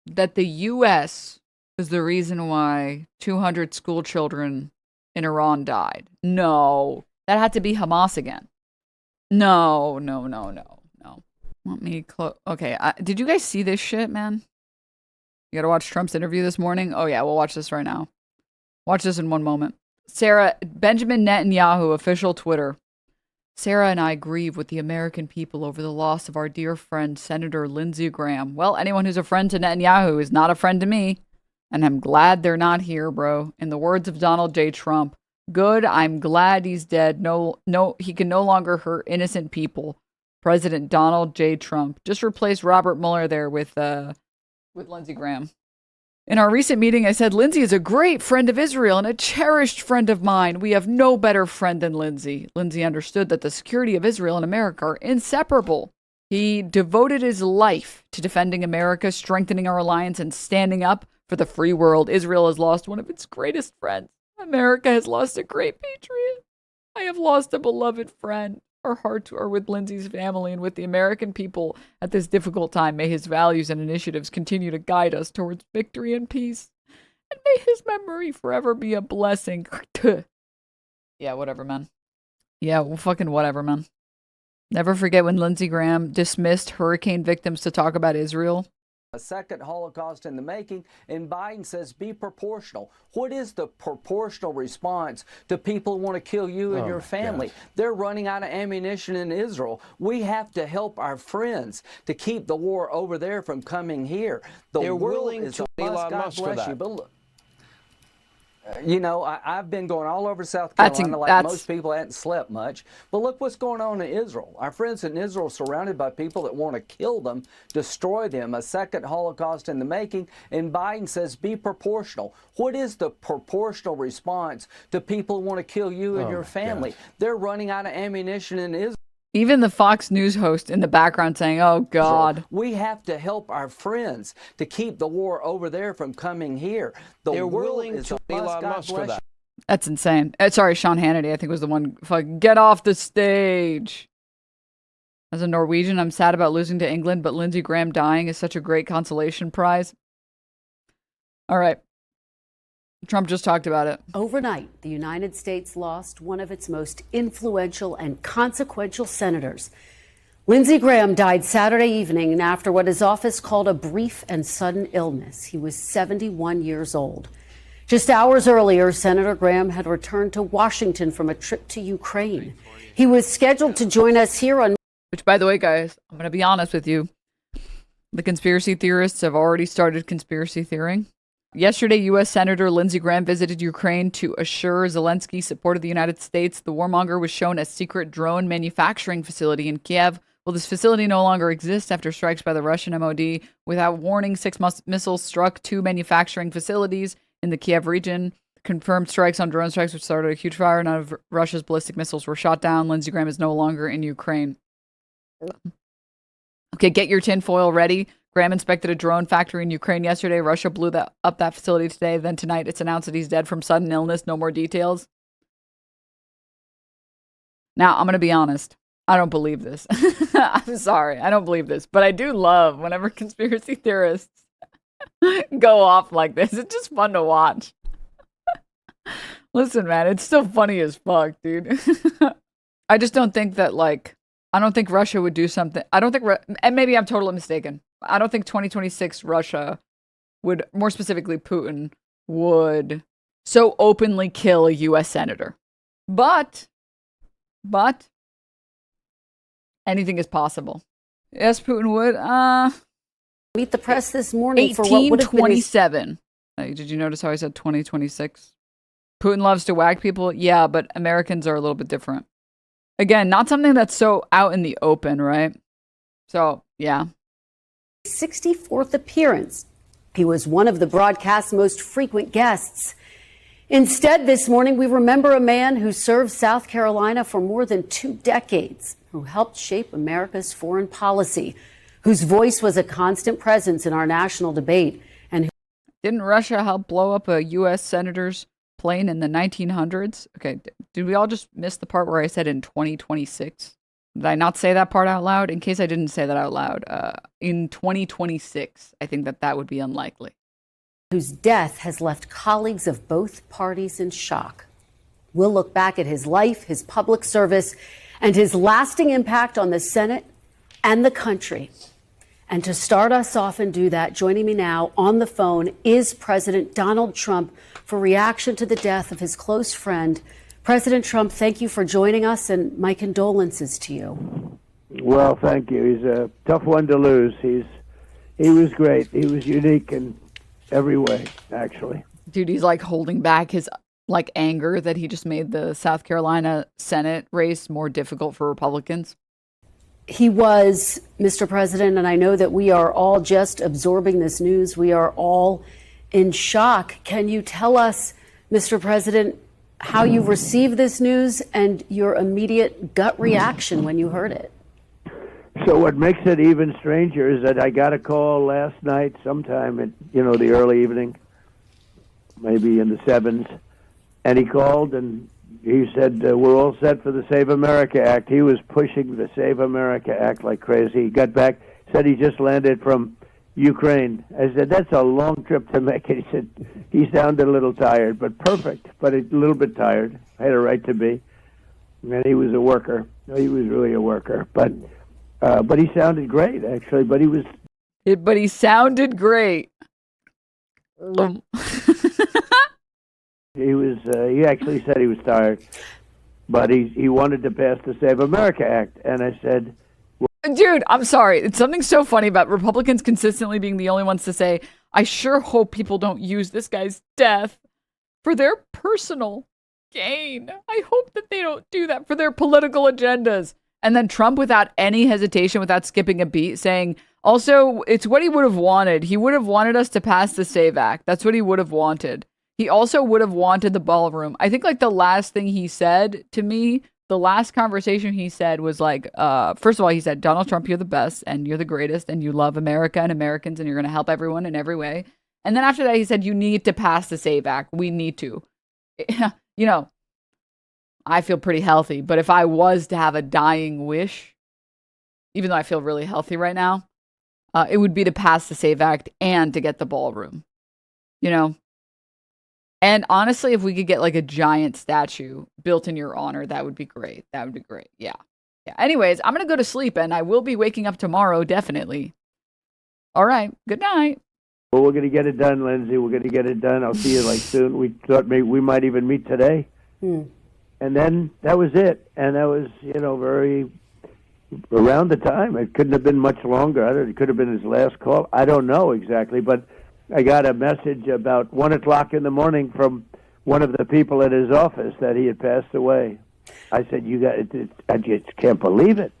that the U.S. is the reason why 200 school children in Iran died? No. That had to be Hamas again. No. Let me close. Okay, did you guys see this shit, man? You gotta watch Trump's interview this morning? Oh yeah, we'll watch this right now. Watch this in one moment. Sarah, Benjamin Netanyahu, official Twitter. Sarah and I grieve with the American people over the loss of our dear friend, Senator Lindsey Graham. Well, anyone who's a friend to Netanyahu is not a friend to me. And I'm glad they're not here, bro. In the words of Donald J. Trump, good, I'm glad he's dead. No, he can no longer hurt innocent people. President Donald J. Trump. Just replace Robert Mueller there with Lindsey Graham. In our recent meeting, I said, Lindsey is a great friend of Israel and a cherished friend of mine. We have no better friend than Lindsey. Lindsey understood that the security of Israel and America are inseparable. He devoted his life to defending America, strengthening our alliance, and standing up for the free world. Israel has lost one of its greatest friends. America has lost a great patriot. I have lost a beloved friend. Our hearts are with Lindsey's family and with the American people at this difficult time. May his values and initiatives continue to guide us towards victory and peace. And may his memory forever be a blessing. Yeah, whatever, man. Yeah, well, fucking whatever, man. Never forget when Lindsey Graham dismissed hurricane victims to talk about Israel. A second Holocaust in the making, and Biden says be proportional. What is the proportional response to people who want to kill you and your family? God. They're running out of ammunition in Israel. We have to help our friends to keep the war over there from coming here. They're willing to Elon Musk for that. But look, you know, I've been going all over South Carolina like most people. Hadn't slept much. But look what's going on in Israel. Our friends in Israel are surrounded by people that want to kill them, destroy them. A second Holocaust in the making. And Biden says be proportional. What is the proportional response to people who want to kill you and your family? God. They're running out of ammunition in Israel. Even the Fox News host in the background saying, oh, God. We have to help our friends to keep the war over there from coming here. They're willing to Elon Musk for that. That's insane. Sorry, Sean Hannity, I think was the one. Fucking get off the stage. As a Norwegian, I'm sad about losing to England, but Lindsey Graham dying is such a great consolation prize. All right. Trump just talked about it. Overnight, the United States lost one of its most influential and consequential senators. Lindsey Graham died Saturday evening after what his office called a brief and sudden illness. He was 71 years old. Just hours earlier, Senator Graham had returned to Washington from a trip to Ukraine. He was scheduled to join us here on... Which, by the way, guys, I'm going to be honest with you. The conspiracy theorists have already started conspiracy theoring. Yesterday, U.S. Senator Lindsey Graham visited Ukraine to assure Zelensky support of the United States. The warmonger was shown a secret drone manufacturing facility in Kiev. Well, this facility no longer exists after strikes by the Russian MOD. Without warning, 6 missiles struck 2 manufacturing facilities in the Kiev region. Confirmed strikes on drone strikes, which started a huge fire. None of Russia's ballistic missiles were shot down. Lindsey Graham is no longer in Ukraine. Okay, get your tinfoil ready. Graham inspected a drone factory in Ukraine yesterday. Russia blew up that facility today. Then tonight, it's announced that he's dead from sudden illness. No more details. Now, I'm going to be honest. I don't believe this. I'm sorry. I don't believe this. But I do love whenever conspiracy theorists go off like this. It's just fun to watch. Listen, man, it's still funny as fuck, dude. I just don't think that, like, I don't think Russia would do something. I don't think, and maybe I'm totally mistaken. I don't think 2026 Russia would, more specifically Putin, would so openly kill a U.S. senator. But anything is possible. Yes, Putin would. Meet the press this morning for what would have been 1827. Did you notice how I said 2026? Putin loves to whack people. Yeah, but Americans are a little bit different. Again, not something that's so out in the open, right? So, yeah. 64th appearance. He was one of the broadcast's most frequent guests. Instead, this morning, we remember a man who served South Carolina for more than 2 decades, who helped shape America's foreign policy, whose voice was a constant presence in our national debate. And didn't Russia help blow up a U.S. senator's plane in the 1900s? Okay, did we all just miss the part where I said in 2026? Did I not say that part out loud? In case I didn't say that out loud, in 2026, I think that would be unlikely. Whose death has left colleagues of both parties in shock. We'll look back at his life, his public service, and his lasting impact on the Senate and the country. And to start us off and do that, joining me now on the phone is President Donald Trump for reaction to the death of his close friend. President Trump, thank you for joining us, and my condolences to you. Well, thank you. He's a tough one to lose. He was great. He was unique in every way, actually. Dude, he's like holding back his like anger that he just made the South Carolina Senate race more difficult for Republicans. He was, Mr. President, and I know that we are all just absorbing this news. We are all in shock. Can you tell us, Mr. President, how you received this news and your immediate gut reaction when you heard it? So what makes it even stranger is that I got a call last night sometime at, the early evening, maybe in the 7s, and he called and he said, we're all set for the Save America Act. He was pushing the Save America Act like crazy. He got back, said he just landed from Ukraine. I said, that's a long trip to make. He said, he sounded a little tired, but perfect, but a little bit tired. I had a right to be. And he was a worker. He was really a worker. But he sounded great, actually. But he sounded great. He actually said he was tired, but he wanted to pass the Save America Act. And I said, dude, I'm sorry. It's something so funny about Republicans consistently being the only ones to say, I sure hope people don't use this guy's death for their personal gain. I hope that they don't do that for their political agendas. And then Trump, without any hesitation, without skipping a beat, saying, also, it's what he would have wanted. He would have wanted us to pass the SAVE Act. That's what he would have wanted. He also would have wanted the ballroom. I think like the last thing he said to me, the last conversation he said was like, first of all, he said, Donald Trump, you're the best and you're the greatest and you love America and Americans and you're going to help everyone in every way. And then after that, he said, you need to pass the SAVE Act. We need to. I feel pretty healthy. But if I was to have a dying wish, even though I feel really healthy right now, it would be to pass the SAVE Act and to get the ballroom, you know? And honestly, if we could get like a giant statue built in your honor, that would be great. That would be great. Yeah. Yeah. Anyways, I'm going to go to sleep and I will be waking up tomorrow, definitely. All right. Good night. Well, we're going to get it done, Lindsey. We're going to get it done. I'll see you like soon. We thought maybe we might even meet today. And then that was it. And that was, very around the time. It couldn't have been much longer. It could have been his last call. I don't know exactly, but I got a message about 1 o'clock in the morning from one of the people at his office that he had passed away. I said, I just can't believe it.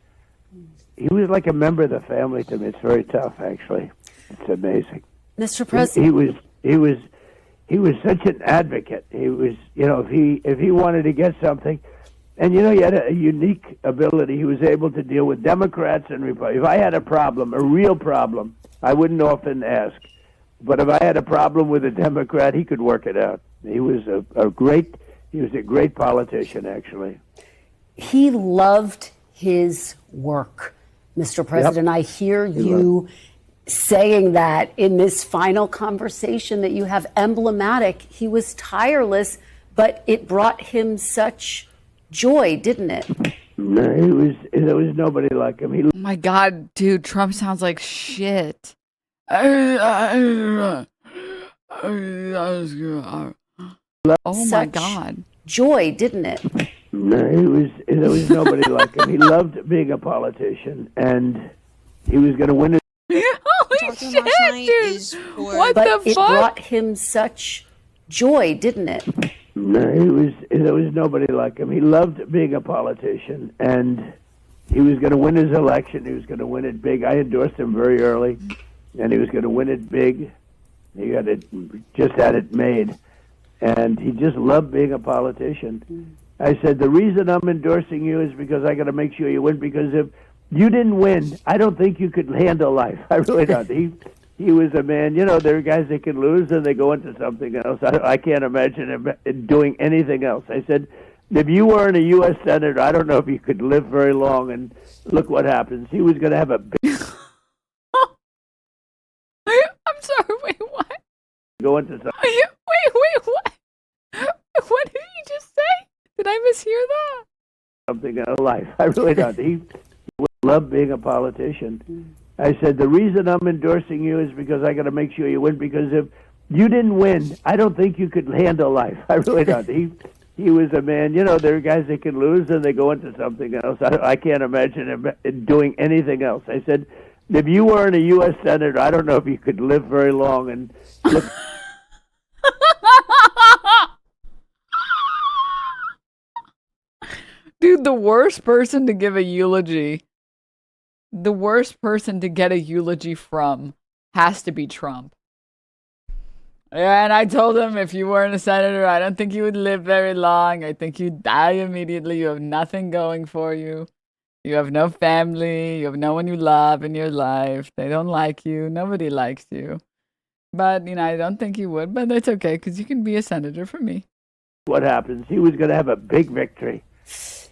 He was like a member of the family to me. It's very tough, actually. It's amazing. Mr. President, he was such an advocate. He was, if he wanted to get something, and he had a unique ability. He was able to deal with Democrats and Republicans. If I had a problem, a real problem, I wouldn't often ask. But if I had a problem with a Democrat, he could work it out. He was a great politician, actually. he loved his work, Mr. President. Yep. I hear you saying that in this final conversation that you have emblematic. He was tireless, but it brought him such joy, didn't it? No, there was nobody like him. Oh my God, dude, Trump sounds like shit. Oh my God. Joy, didn't it? No, there was nobody like him. He loved being a politician, and he was going to win it. Holy shit, dude! What But the it fuck? brought him such joy, didn't it? No, there was nobody like him. He loved being a politician, and he was going to win his election. He was going to win it big. I endorsed him very early, and he was going to win it big. He just had it made, and he just loved being a politician. I said, the reason I'm endorsing you is because I got to make sure you win, because if you didn't win, I don't think you could handle life. I really don't. He was a man, there are guys that can lose and they go into something else. I can't imagine him doing anything else. I said, if you weren't a U.S. Senator, I don't know if you could live very long, and look what happens. He was going to have a big... I'm sorry, wait, what? Go into something. Wait, what? What did he just say? Did I mishear that? Something in life. I really don't. He loved being a politician. I said, the reason I'm endorsing you is because I got to make sure you win, because if you didn't win, I don't think you could handle life. I really don't. He was a man, there are guys that can lose and they go into something else. I can't imagine him doing anything else. I said, if you weren't a U.S. Senator, I don't know if you could live very long, and look... Dude, the worst person to give a eulogy, the worst person to get a eulogy from has to be Trump. And I told him, if you weren't a senator, I don't think you would live very long. I think you'd die immediately. You have nothing going for you. You have no family. You have no one you love in your life. They don't like you. Nobody likes you. But, I don't think you would. But that's okay, because you can be a senator for me. What happens? He was going to have a big victory.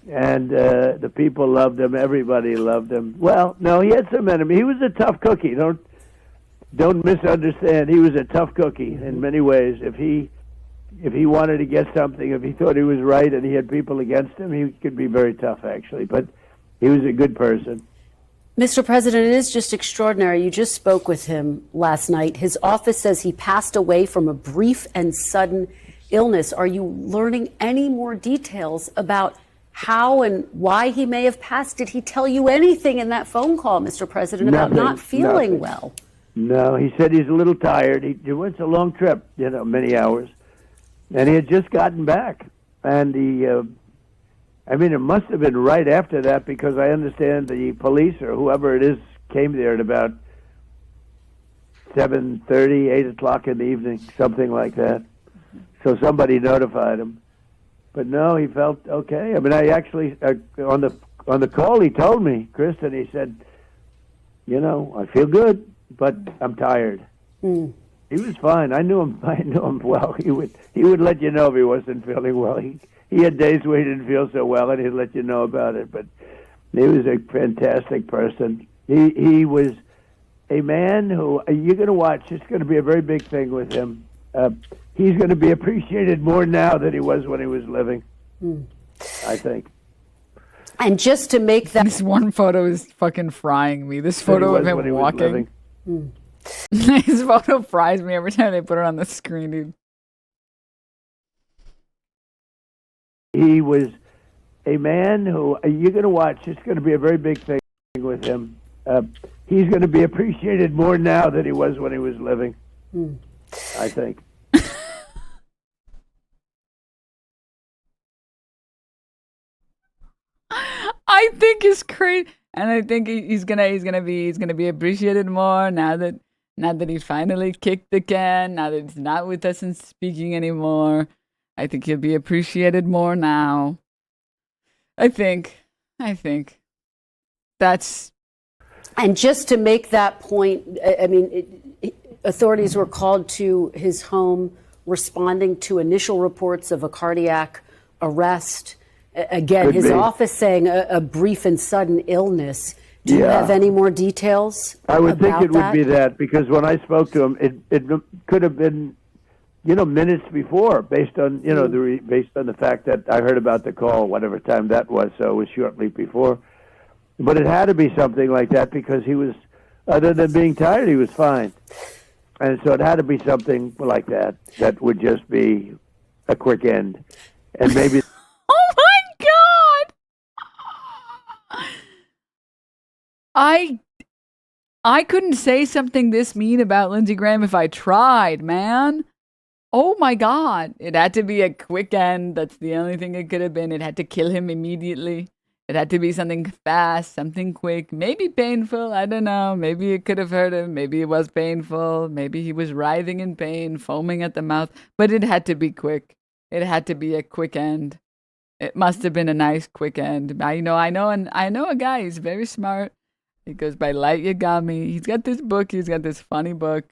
And the people loved him. Everybody loved him. Well, no, he had some enemies. He was a tough cookie. Don't misunderstand. He was a tough cookie in many ways. If he wanted to get something, if he thought he was right and he had people against him, he could be very tough, actually. But he was a good person. Mr. President, it is just extraordinary. You just spoke with him last night. His office says he passed away from a brief and sudden illness. Are you learning any more details about how and why he may have passed? Did he tell you anything in that phone call, Mr. President, about not feeling well? No, he said he's a little tired. He went a long trip, many hours. And he had just gotten back. And it must have been right after that, because I understand the police or whoever it is came there at about 7:30, 8 o'clock in the evening, something like that. So somebody notified him. But no, he felt okay. I actually, on the call, he told me, Kristen, he said, I feel good, but I'm tired. He was fine. I knew him well. He would let you know if he wasn't feeling well. He had days where he didn't feel so well, and he'd let you know about it. But He was a fantastic person. He was a man who you're going to watch. It's going to be a very big thing with him. He's going to be appreciated more now than he was when he was living. I think. And just to make that This one photo is fucking frying me. This photo of him walking. His photo fries me every time they put it on the screen, dude. He was a man who you're going to watch. It's going to be a very big thing with him. He's going to be appreciated more now than he was when he was living. I think. I think it's crazy, and I think he's gonna be appreciated more now that he finally kicked the can. Now that he's not with us and speaking anymore, I think he'll be appreciated more now. I think that's. And just to make that point, I mean, authorities were called to his home responding to initial reports of a cardiac arrest. Again, Could his be. office saying a brief and sudden illness. Do you have any more details? I would think about it would be that because when I spoke to him, it could have been, minutes before, based on based on the fact that I heard about the call, whatever time that was. So it was shortly before, but it had to be something like that because he was, other than being tired, he was fine, and so it had to be something like that that would just be a quick end, and maybe. Oh my god! I couldn't say something this mean about Lindsey Graham if I tried, man. Oh my god. It had to be a quick end. That's the only thing it could have been. It had to kill him immediately. It had to be something fast, something quick, maybe painful. I don't know. Maybe it could have hurt him. Maybe it was painful. Maybe he was writhing in pain, foaming at the mouth. But it had to be quick. It had to be a quick end. It must have been a nice quick end. I know a guy. He's very smart. He goes by Light Yagami. He's got this book. He's got this funny book.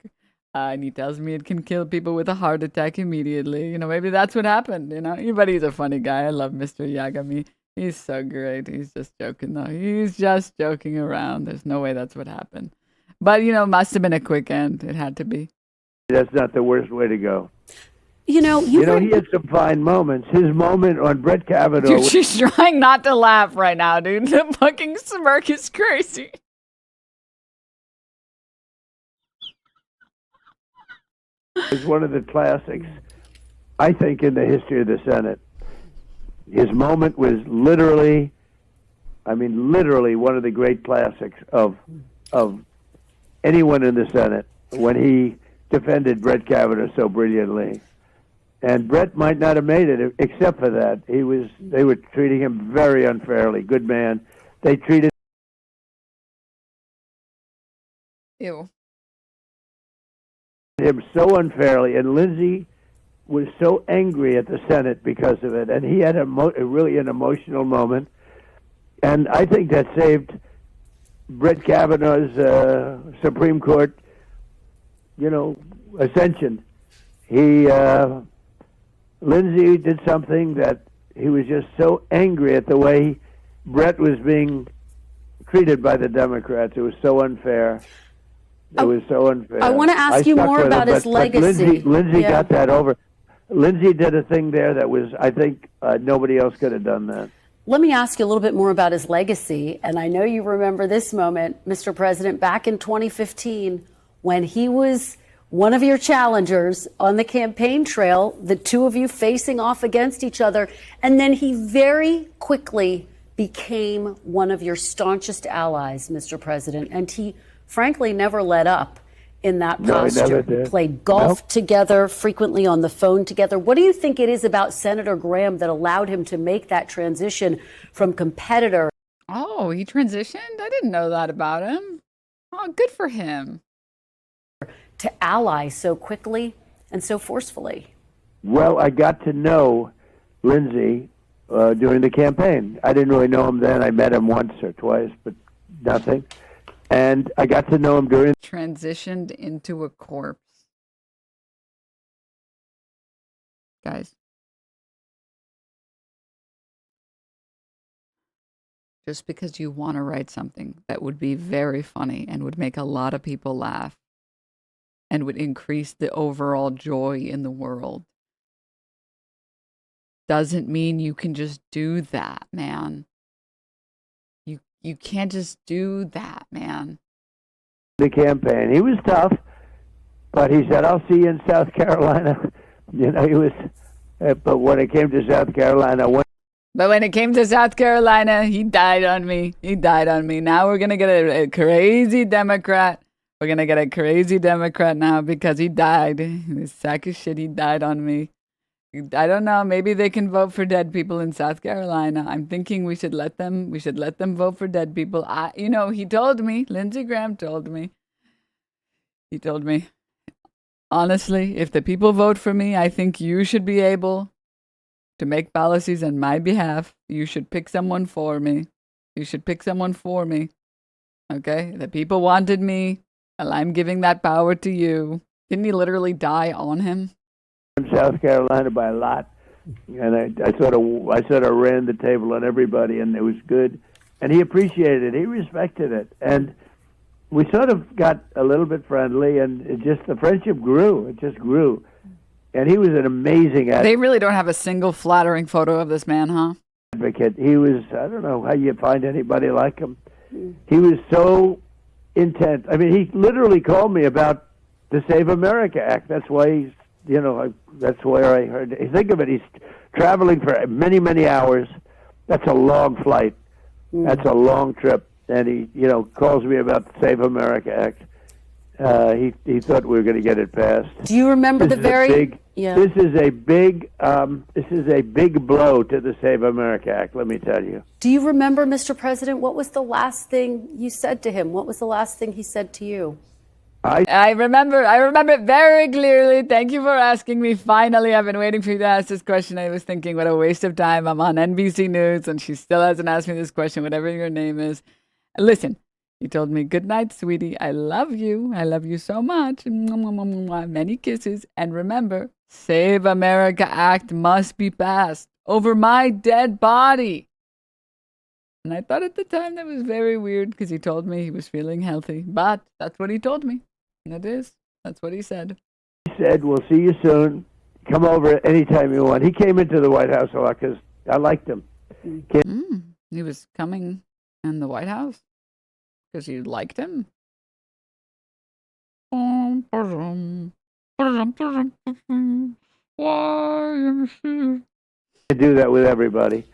And he tells me it can kill people with a heart attack immediately. Maybe that's what happened. But he's a funny guy. I love Mr. Yagami. He's so great. He's just joking, though. He's just joking around. There's no way that's what happened. But, must have been a quick end. It had to be. That's not the worst way to go. He had some fine moments. His moment on Brett Kavanaugh. Dude, she's trying not to laugh right now, dude. The fucking smirk is crazy. Is one of the classics, I think, in the history of the Senate. His moment was literally one of the great classics of anyone in the Senate when he defended Brett Kavanaugh so brilliantly. And Brett might not have made it except for that. They were treating him very unfairly. Good man. They treated Ew. him so unfairly, and Lindsey was so angry at the Senate because of it, and he had really an emotional moment, and I think that saved Brett Kavanaugh's Supreme Court, ascension. Lindsey did something that he was just so angry at the way Brett was being treated by the Democrats. It was so unfair. It was so unfair. I want to ask you more about his legacy. Lindsey got that over. Lindsey did a thing there that was, I think, nobody else could have done that. Let me ask you a little bit more about his legacy. And I know you remember this moment, Mr. President, back in 2015, when he was one of your challengers on the campaign trail, the two of you facing off against each other. And then he very quickly became one of your staunchest allies, Mr. President. And he frankly never let up in that posture. No, he never did. Played golf together, frequently on the phone together. What do you think it is about Senator Graham that allowed him to make that transition from competitor? Oh, he transitioned? I didn't know that about him. Oh, good for him. To ally so quickly and so forcefully. Well, I got to know Lindsey during the campaign. I didn't really know him then. I met him once or twice, but nothing. And I got to know him during... Transitioned into a corpse. Guys. just because you want to write something that would be very funny and would make a lot of people laugh and would increase the overall joy in the world, doesn't mean you can just do that, man. You can't just do that, man. The campaign. He was tough, but he said, "I'll see you in South Carolina." You know, he was. But when it came to South Carolina, he died on me. He died on me. Now we're gonna get a crazy Democrat. We're gonna get a crazy Democrat now because he died. This sack of shit. He died on me. I don't know. Maybe they can vote for dead people in South Carolina. I'm thinking we should let them vote for dead people. He told me, Lindsey Graham told me. He told me, honestly, if the people vote for me, I think you should be able to make policies on my behalf. You should pick someone for me. Okay? The people wanted me, and I'm giving that power to you. Didn't he literally die on him? in South Carolina by a lot, and I sort of ran the table on everybody, and it was good. And he appreciated it. He respected it, and we sort of got a little bit friendly, and the friendship grew. It just grew, and he was an amazing advocate. They really don't have a single flattering photo of this man, huh? He was, I don't know how you find anybody like him. He was so intent. I mean, he literally called me about the Save America Act. That's why that's where I heard. Think of it. He's traveling for many, many hours. That's a long flight. That's a long trip. And he, calls me about the Save America Act. He thought we were going to get it passed. Do you remember This is a big blow to the Save America Act, let me tell you. Do you remember, Mr. President, what was the last thing you said to him? What was the last thing he said to you? I remember it very clearly. Thank you for asking me. Finally, I've been waiting for you to ask this question. I was thinking, what a waste of time. I'm on NBC News, and she still hasn't asked me this question, whatever your name is. Listen, he told me, good night, sweetie. I love you. I love you so much. Many kisses. And remember, Save America Act must be passed over my dead body. And I thought at the time that was very weird because he told me he was feeling healthy. But that's what he told me. And that's what he said. He said, we'll see you soon. Come over anytime you want. He came into the White House a lot because I liked him. He was coming in the White House because you liked him? I do that with everybody.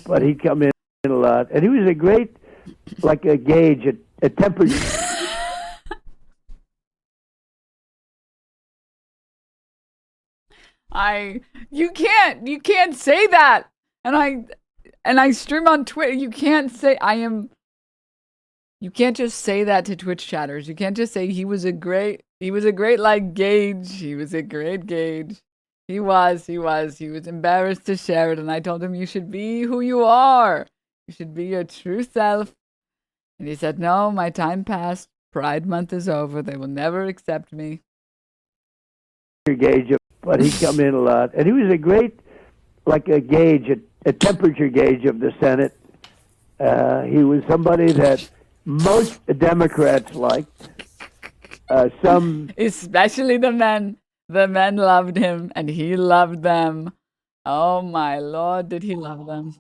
But he'd come in a lot. And he was a great, like a gauge, a temperature. You can't say that. And I stream on Twitter. You can't say you can't just say that to Twitch chatters. You can't just say he was a great like gauge. He was a great gauge. He was embarrassed to share it, and I told him you should be who you are. You should be your true self. And he said, no, my time passed. Pride Month is over. They will never accept me. Gauge, but he'd come in a lot. And he was a great, like a gauge, a temperature gauge of the Senate. He was somebody that most Democrats liked. Especially the men. The men loved him, and he loved them. Oh, my Lord, did he love them?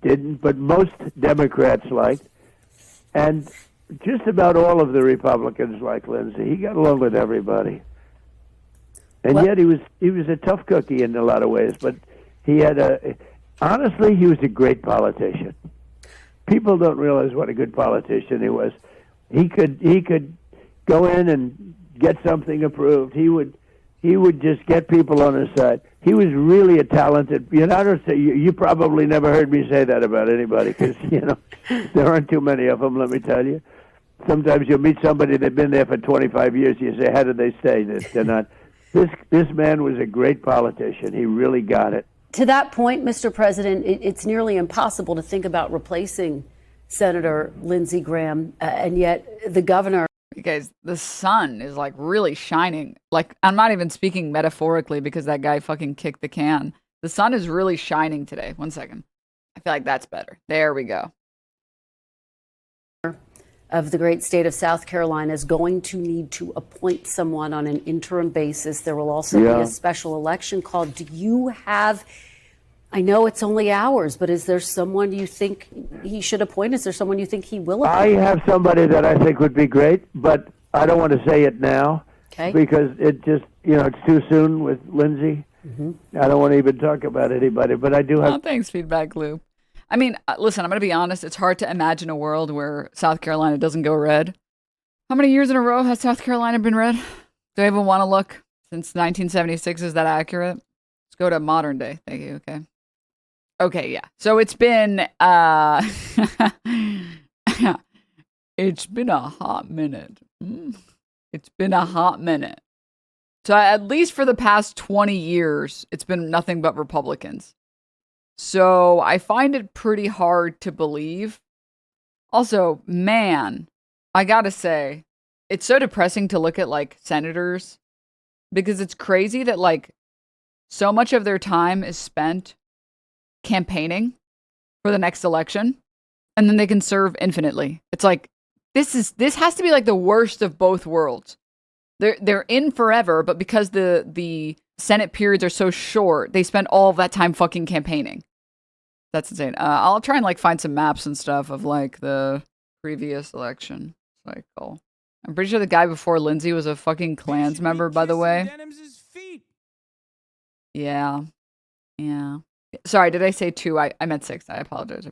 Didn't, but most Democrats liked. And just about all of the Republicans liked Lindsey. He got along with everybody. And yet he was a tough cookie in a lot of ways, but honestly, he was a great politician. People don't realize what a good politician he was. He could go in and get something approved. He would just get people on his side. He was really a talented. I don't say you probably never heard me say that about anybody because there aren't too many of them. Let me tell you. Sometimes you'll meet somebody that's been there for 25 years. You say, how did they stay? They're not. This man was a great politician. He really got it. To that point, Mr. President, it's nearly impossible to think about replacing Senator Lindsey Graham, and yet the governor. Because the sun is like really shining. Like, I'm not even speaking metaphorically because that guy fucking kicked the can. The sun is really shining today. 1 second. I feel like that's better. There we go. Of the great state of South Carolina is going to need to appoint someone on an interim basis. There will also be a special election called. Do you have, I know it's only hours, but is there someone you think he should appoint? Is there someone you think he will appoint? I have somebody that I think would be great, but I don't want to say it now because it just, it's too soon with Lindsey. I don't want to even talk about anybody, but I do have. Oh, thanks, Feedback Loop. I mean, listen, I'm going to be honest. It's hard to imagine a world where South Carolina doesn't go red. How many years in a row has South Carolina been red? Do I even want to look? Since 1976, is that accurate? Let's go to modern day. Thank you. Okay. Okay, yeah. So it's been, it's been a hot minute. It's been a hot minute. So at least for the past 20 years, it's been nothing but Republicans. So I find it pretty hard to believe. Also, man, I gotta say, it's so depressing to look at like senators because it's crazy that like so much of their time is spent campaigning for the next election and then they can serve infinitely. It's like, this has to be like the worst of both worlds. They're in forever, but because the Senate periods are so short, they spend all of that time fucking campaigning. That's insane. I'll try and like find some maps and stuff of like the previous election cycle. I'm pretty sure the guy before Lindsey was a fucking Klans member, by the way. Yeah. Yeah. Sorry, did I say 2? I meant 6. I apologize.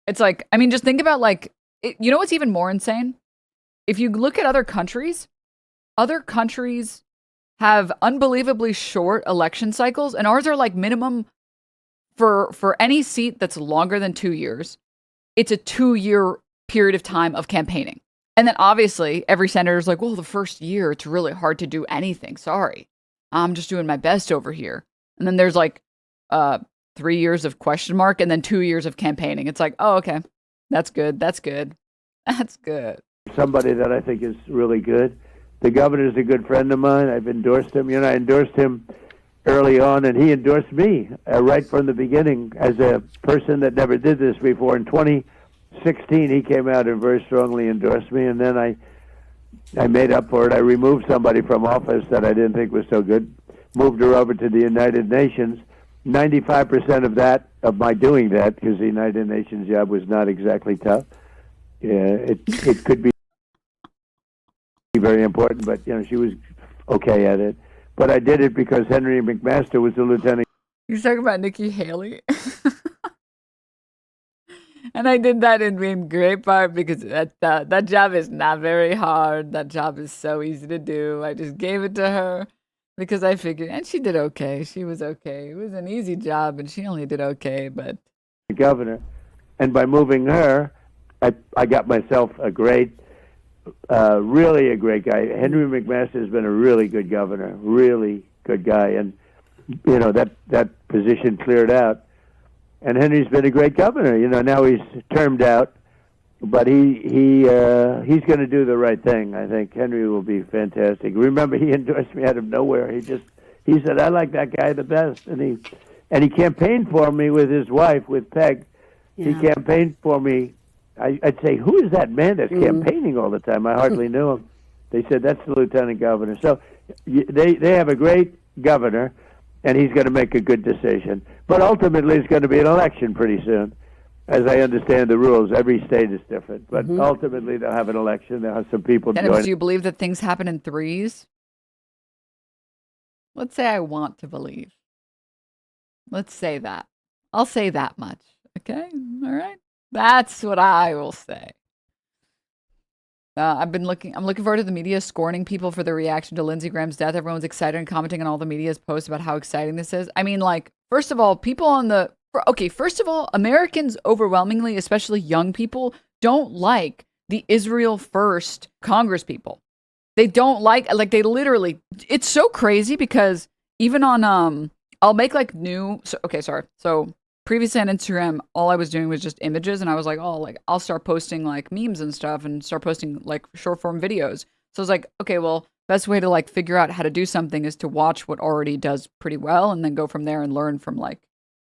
It's like, I mean, just think about like, you know what's even more insane? If you look at other countries have unbelievably short election cycles, and ours are like minimum for any seat that's longer than 2 years, it's a 2-year period of time of campaigning. And then obviously every senator's like, well, the first year, it's really hard to do anything. Sorry. I'm just doing my best over here. And then there's like 3 years of question mark and then 2 years of campaigning. It's like, oh, okay. That's good. Somebody that I think is really good. The governor's a good friend of mine. I've endorsed him. I endorsed him early on, and he endorsed me right from the beginning as a person that never did this before. In 2016, he came out and very strongly endorsed me, and then I made up for it. I removed somebody from office that I didn't think was so good, moved her over to the United Nations. 95% of my doing that, because the United Nations job was not exactly tough. It could be very important, but she was okay at it. But I did it because Henry McMaster was the lieutenant. He's talking about Nikki Haley. And I did that in great part because that job is not very hard. That job is so easy to do. I just gave it to her because I figured, and she did okay. She was okay. It was an easy job, and she only did okay. But the governor, and by moving her, I got myself a great. Really a great guy. Henry McMaster has been a really good governor, really good guy, and that position cleared out. And Henry's been a great governor. Now he's termed out, but he's going to do the right thing. I think Henry will be fantastic. Remember, he endorsed me out of nowhere. He said, "I like that guy the best," and he campaigned for me with his wife, with Peg. Yeah. He campaigned for me. I'd say, who is that man that's campaigning all the time? I hardly knew him. They said, that's the lieutenant governor. So they have a great governor, and he's going to make a good decision. But ultimately, it's going to be an election pretty soon. As I understand the rules, every state is different. But ultimately, they'll have an election. They'll have some people join. Do you believe that things happen in threes? Let's say I want to believe. Let's say that. I'll say that much. Okay? All right? That's what I will say. I'm looking forward to the media scorning people for their reaction to Lindsey Graham's death. Everyone's excited and commenting on all the media's posts about how exciting this is. I mean, like, first of all, Americans overwhelmingly, especially young people, don't like the Israel First Congress people. They don't like they literally, it's so crazy because even on, I'll make like new, so previously on Instagram, all I was doing was just images, and I was like, I'll start posting like memes and stuff and start posting like short form videos. So I was like, okay, well, best way to like figure out how to do something is to watch what already does pretty well and then go from there and learn from like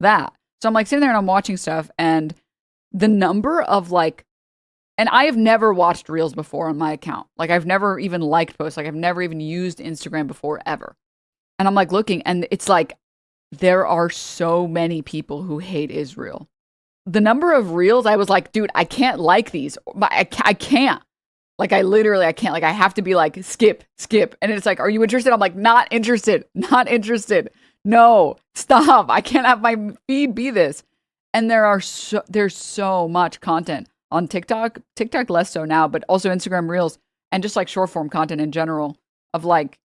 that. So I'm like sitting there and I'm watching stuff, and the number of like, and I have never watched Reels before on my account. Like I've never even liked posts. Like I've never even used Instagram before ever. And I'm like looking, and it's like, there are so many people who hate Israel. The number of Reels, I was like, dude, I can't like these. I can't. Like I can't. Like I have to be like, skip. And it's like, are you interested? I'm like, not interested. No, stop. I can't have my feed be this. And there's so much content on TikTok less so now, but also Instagram Reels and just like short form content in general of like,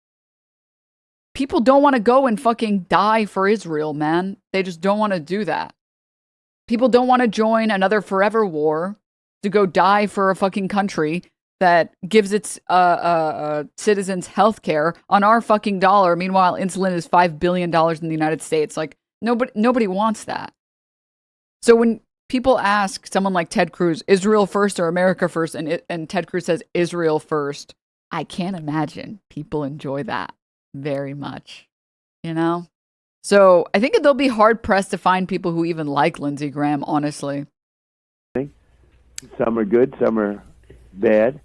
people don't want to go and fucking die for Israel, man. They just don't want to do that. People don't want to join another forever war to go die for a fucking country that gives its citizens health care on our fucking dollar. Meanwhile, insulin is $5 billion in the United States. Like, nobody wants that. So when people ask someone like Ted Cruz, Israel first or America first, and Ted Cruz says Israel first, I can't imagine people enjoy that very much, you know? So I think they'll be hard pressed to find people who even like Lindsey Graham, honestly. Some are good, some are bad.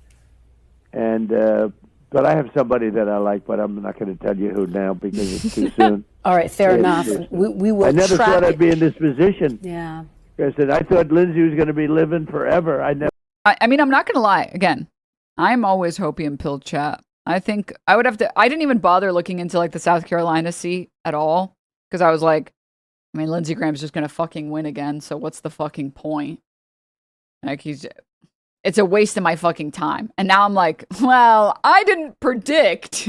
And but I have somebody that I like, but I'm not going to tell you who now because it's too soon. All right, fair enough. We will. I never track thought it. I'd be in this position. Yeah. I said I thought Lindsey was going to be living forever. I mean, I'm not going to lie. Again, I'm always hopium pill chat. I think I would have to. I didn't even bother looking into like the South Carolina seat at all because I was like, I mean, Lindsey Graham's just going to fucking win again. So what's the fucking point? Like it's a waste of my fucking time. And now I'm like, well, I didn't predict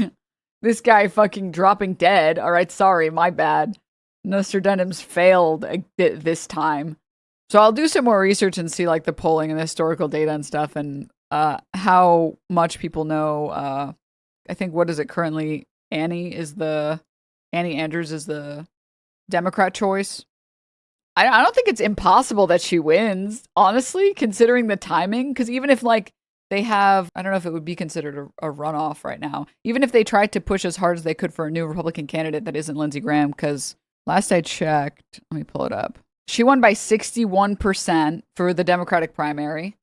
this guy fucking dropping dead. All right, sorry, my bad. Denims failed this time. So I'll do some more research and see like the polling and the historical data and stuff and how much people know. I think what is it currently? Annie Andrews is the Democrat choice. I don't think it's impossible that she wins, honestly, considering the timing. Because even if like they have, I don't know if it would be considered a runoff right now. Even if they tried to push as hard as they could for a new Republican candidate that isn't Lindsey Graham, because last I checked, let me pull it up. She won by 61% for the Democratic primary,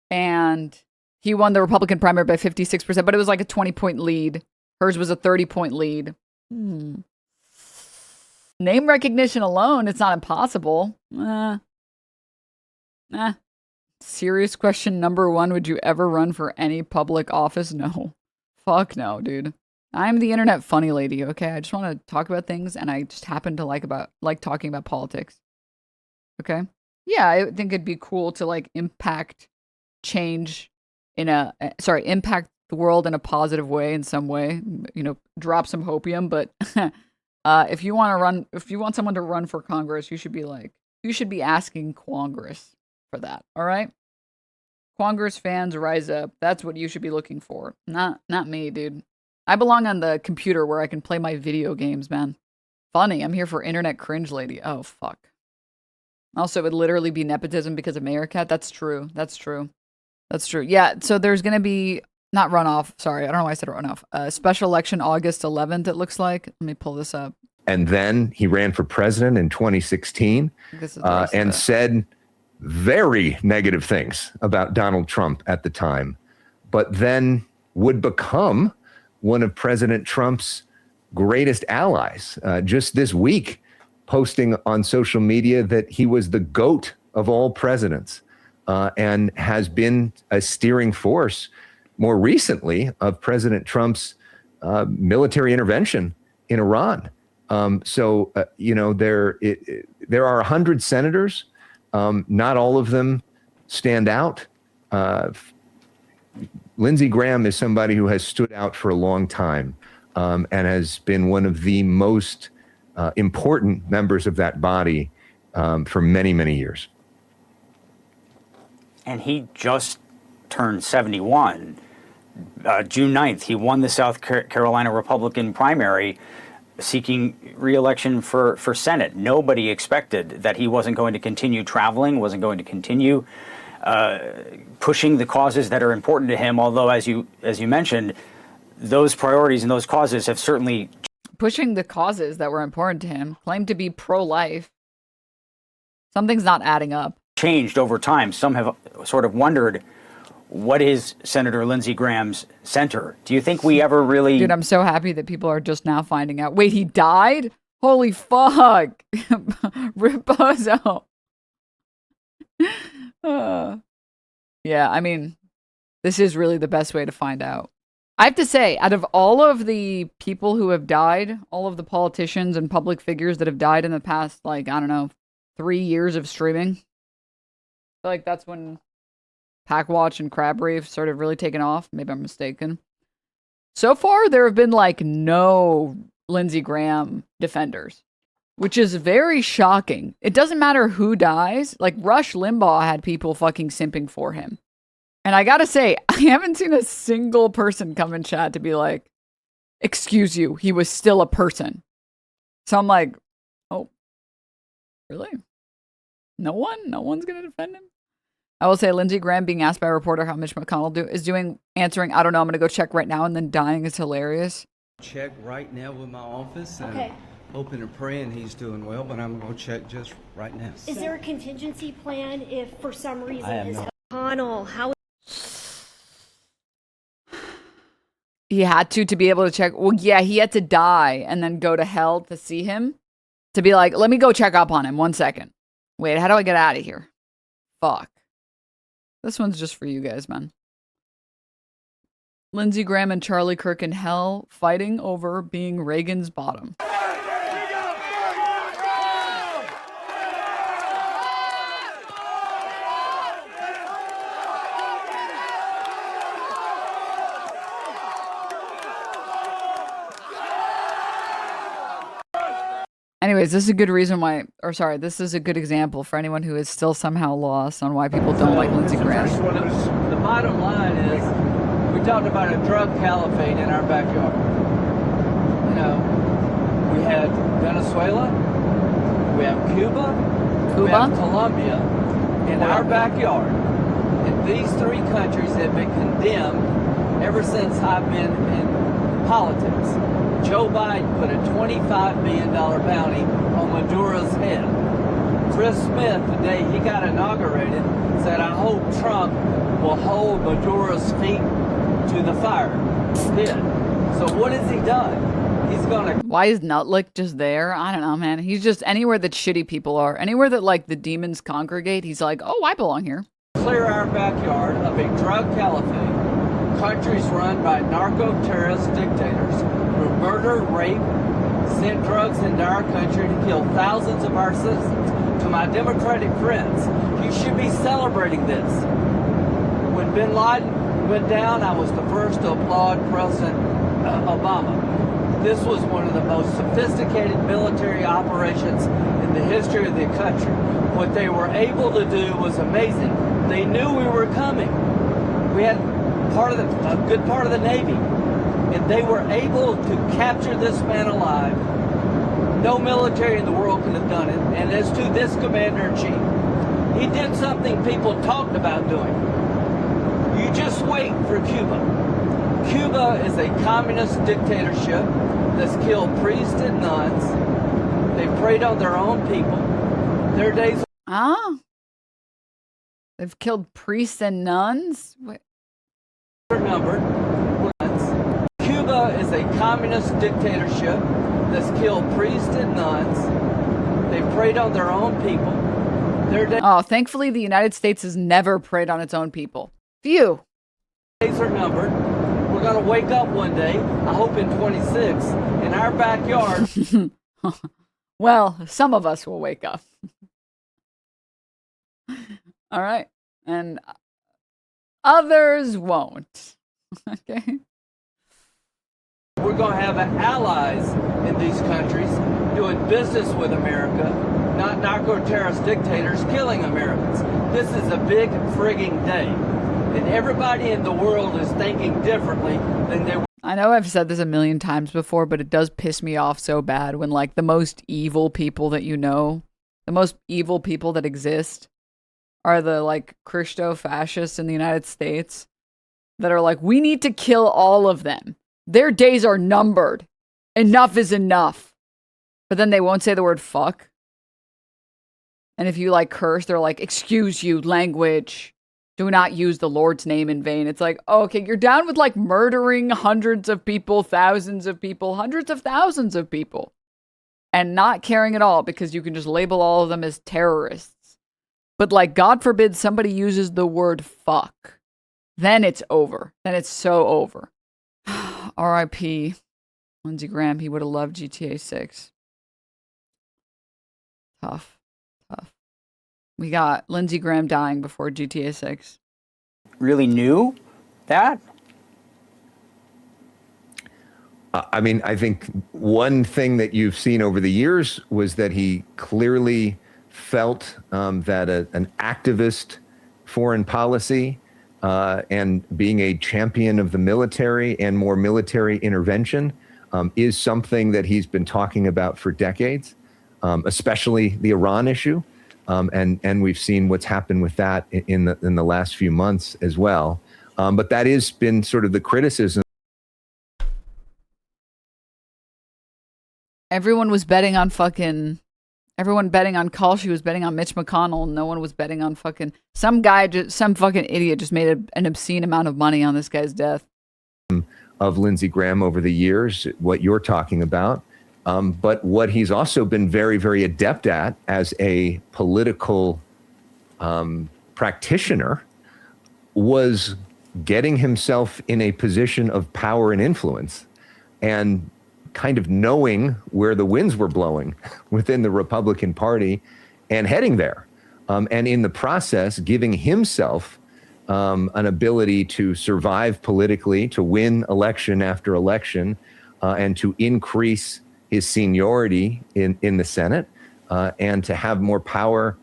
and he won the Republican primary by 56%, but it was like a 20-point lead. Hers was a 30-point lead. Name recognition alone, it's not impossible. Serious question number one, would you ever run for any public office? No. Fuck no, dude. I'm the internet funny lady, okay? I just want to talk about things, and I just happen to like talking about politics. Okay? Yeah, I think it'd be cool to like impact change impact the world in a positive way in some way. You know, drop some hopium, but if you want someone to run for Congress, you should be asking Congress for that. All right? Congress fans, rise up. That's what you should be looking for. Not me, dude. I belong on the computer where I can play my video games, man. Funny, I'm here for internet cringe lady. Oh, fuck. Also, it would literally be nepotism because of Meerkat. That's true. Yeah, so there's going to be, not runoff, sorry, I don't know why I said runoff. Special election August 11th, it looks like. Let me pull this up. And then he ran for president in 2016 and said very negative things about Donald Trump at the time, but then would become one of President Trump's greatest allies. Just this week, posting on social media that he was the GOAT of all presidents and has been a steering force more recently of President Trump's military intervention in Iran. You know, there are 100 senators. Not all of them stand out. Lindsey Graham is somebody who has stood out for a long time and has been one of the most important members of that body for many, many years. And he just turned 71. June 9th, he won the South Carolina Republican primary seeking re-election for Senate. Nobody expected that he wasn't going to continue traveling, wasn't going to continue pushing the causes that are important to him, although, as you mentioned, those priorities and those causes have certainly... Pushing the causes that were important to him, claimed to be pro-life. Something's not adding up. Changed over time. Some have sort of wondered, what is Senator Lindsey Graham's center? Do you think we ever really... Dude, I'm so happy that people are just now finding out. Wait, he died? Holy fuck. Riposo. Yeah, I mean, this is really the best way to find out. I have to say, out of all of the people who have died, all of the politicians and public figures that have died in the past, like, I don't know, 3 years of streaming, I feel like that's when Packwatch and Crab Reef started really taking off. Maybe I'm mistaken. So far, there have been, like, no Lindsey Graham defenders, which is very shocking. It doesn't matter who dies. Like, Rush Limbaugh had people fucking simping for him. And I gotta say, I haven't seen a single person come in chat to be like, excuse you, he was still a person. So I'm like, oh, really? No one's gonna defend him? I will say Lindsey Graham being asked by a reporter how Mitch McConnell is doing, answering, I don't know, I'm gonna go check right now, and then dying is hilarious. Check right now with my office. And okay. Hoping and praying he's doing well, but I'm going to check just right now. Is there a contingency plan if for some reason is no. McConnell? How He had to be able to check. Well, yeah, he had to die and then go to hell to see him. To be like, let me go check up on him. 1 second. Wait, how do I get out of here? Fuck. This one's just for you guys, man. Lindsey Graham and Charlie Kirk in hell fighting over being Reagan's bottom. Anyways, this is a good reason why, or sorry, this is a good example for anyone who is still somehow lost on why people don't like Lindsey Graham. The bottom line is, we talked about a drug caliphate in our backyard. You know, we had Venezuela, we have Cuba, we have Colombia in our backyard. And these three countries have been condemned ever since I've been in politics. Joe Biden put a $25 million bounty on Maduro's head. Chris Smith, the day he got inaugurated, said, I hope Trump will hold Maduro's feet to the fire. He did. So what has he done? He's gonna... Why is Nutlick just there? I don't know, man. He's just anywhere that shitty people are. Anywhere that, like, the demons congregate, he's like, oh, I belong here. Clear our backyard of a drug caliphate. Countries run by narco-terrorist dictators who murder, rape, send drugs into our country to kill thousands of our citizens. To my Democratic friends, you should be celebrating this. When bin Laden went down, I was the first to applaud President Obama. This was one of the most sophisticated military operations in the history of the country. What they were able to do was amazing. They knew we were coming. We had a good part of the Navy, and they were able to capture this man alive. No military in the world could have done it. And as to this commander-in-chief, he did something people talked about doing. You just wait for Cuba. Cuba is a communist dictatorship that's killed priests and nuns. They preyed on their own people. Their days... Ah? They've killed priests and nuns? Wait. Numbered. Cuba is a communist dictatorship that's killed priests and nuns. They preyed on their own people. Oh, thankfully the United States has never preyed on its own people. Phew. Days are numbered. We're going to wake up one day, I hope in 26, in our backyard. Well, some of us will wake up. All right. And others won't. Okay. We're going to have allies in these countries doing business with America, not narco-terrorist dictators killing Americans. This is a big frigging day. And everybody in the world is thinking differently than they were. I know I've said this a million times before, but it does piss me off so bad when, like, the most evil people that you know, the most evil people that exist are the, like, Christo-fascists in the United States that are like, we need to kill all of them. Their days are numbered. Enough is enough. But then they won't say the word fuck. And if you like curse, they're like, excuse you, language. Do not use the Lord's name in vain. It's like, oh, okay, you're down with like murdering hundreds of people, thousands of people, hundreds of thousands of people, and not caring at all because you can just label all of them as terrorists. But like, God forbid somebody uses the word fuck. Then it's over. Then it's so over. R.I.P. Lindsey Graham, he would have loved GTA 6. Tough. We got Lindsey Graham dying before GTA 6. Really knew that? I mean, I think one thing that you've seen over the years was that he clearly felt that an activist foreign policy and being a champion of the military and more military intervention is something that he's been talking about for decades, especially the Iran issue. And we've seen what's happened with that in the last few months as well. But that has been sort of the criticism. Everyone betting on Kalshi was betting on Mitch McConnell. No one was betting on some fucking idiot just made an obscene amount of money on this guy's death. Of Lindsey Graham over the years, what you're talking about. But what he's also been very, very adept at as a political practitioner was getting himself in a position of power and influence and kind of knowing where the winds were blowing within the Republican Party and heading there. And in the process, giving himself an ability to survive politically, to win election after election, and to increase his seniority in the Senate, and to have more power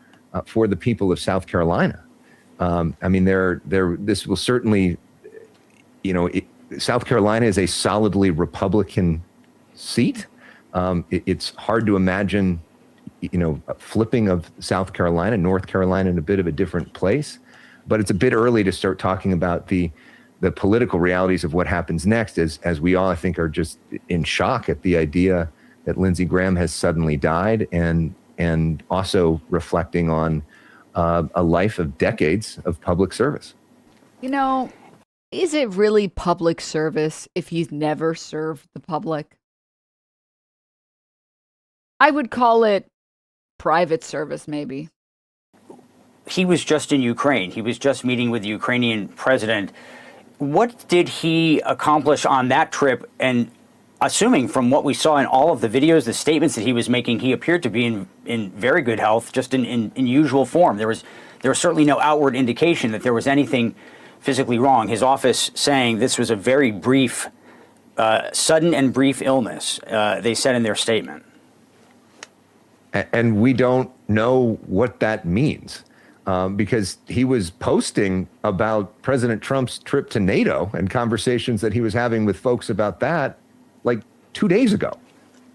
for the people of South Carolina. I mean, this will certainly, South Carolina is a solidly Republican seat. It's hard to imagine, a flipping of South Carolina, North Carolina in a bit of a different place. But it's a bit early to start talking about the political realities of what happens next, as we all, I think, are just in shock at the idea that Lindsey Graham has suddenly died, and also reflecting on a life of decades of public service. Is it really public service if he's never served the public? I would call it private service, maybe. He was just in Ukraine. He was just meeting with the Ukrainian president. What did he accomplish on that trip? And assuming from what we saw in all of the videos, the statements that he was making, he appeared to be in very good health, just in usual form. There was certainly no outward indication that there was anything physically wrong. His office saying this was a very brief, sudden and brief illness, they said in their statement. And we don't know what that means, because he was posting about President Trump's trip to NATO and conversations that he was having with folks about that like 2 days ago.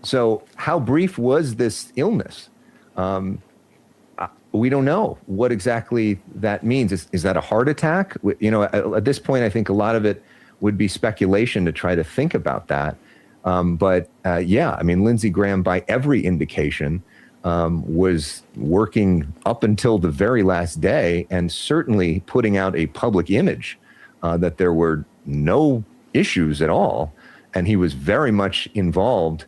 So how brief was this illness? We don't know what exactly that means. Is that a heart attack? At this point, I think a lot of it would be speculation to try to think about that. But Lindsey Graham, by every indication, was working up until the very last day, and certainly putting out a public image that there were no issues at all. And he was very much involved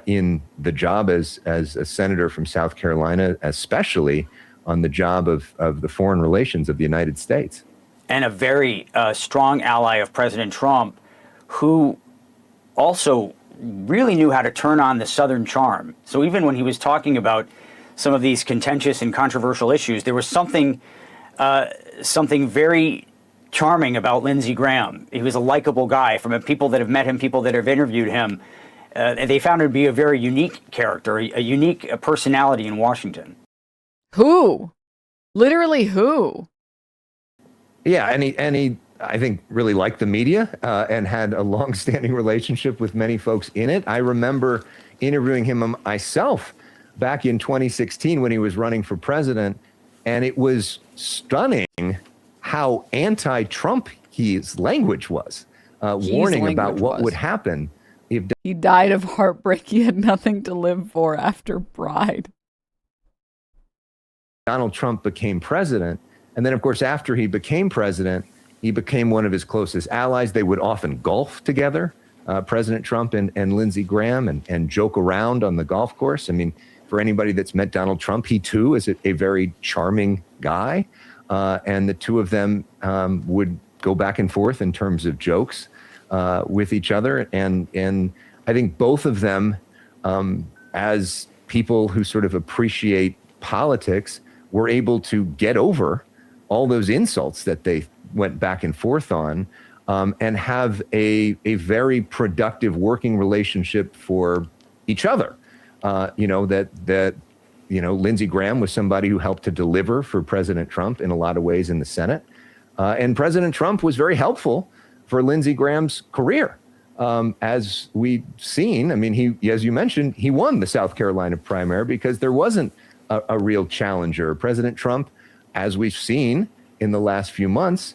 in the job as a senator from South Carolina, especially on the job of the foreign relations of the United States. And a very strong ally of President Trump, who also really knew how to turn on the Southern charm. So even when he was talking about some of these contentious and controversial issues, there was something very charming about Lindsey Graham. He was a likable guy. From people that have met him, people that have interviewed him, they found him to be a very unique character, a unique personality in Washington. Who? Literally who? Yeah, and he I think, really liked the media and had a long-standing relationship with many folks in it. I remember interviewing him myself back in 2016 when he was running for president, and it was stunning how anti-Trump his language was, warning about what would happen. He died of heartbreak. He had nothing to live for after Bride. Donald Trump became president. And then, of course, after he became president, he became one of his closest allies. They would often golf together, President Trump and Lindsey Graham, and joke around on the golf course. I mean, for anybody that's met Donald Trump, he too is a very charming guy. And the two of them would go back and forth in terms of jokes with each other. And I think both of them, as people who sort of appreciate politics, were able to get over all those insults that they went back and forth on, and have a very productive working relationship for each other. Lindsey Graham was somebody who helped to deliver for President Trump in a lot of ways in the Senate. And President Trump was very helpful for Lindsey Graham's career. As we've seen, I mean, he, as you mentioned, he won the South Carolina primary because there wasn't a real challenger. President Trump, as we've seen in the last few months,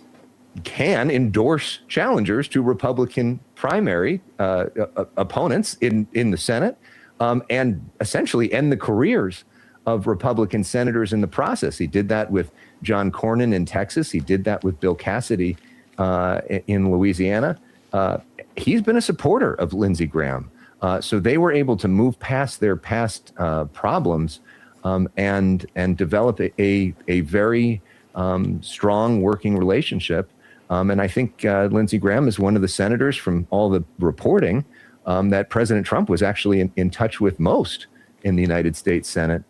can endorse challengers to Republican primary opponents in the Senate, and essentially end the careers of Republican senators in the process. He did that with John Cornyn in Texas. He did that with Bill Cassidy in Louisiana. He's been a supporter of Lindsey Graham. So they were able to move past their past problems and develop a very strong working relationship. And I think Lindsey Graham is one of the senators from all the reporting that President Trump was actually in touch with most in the United States Senate,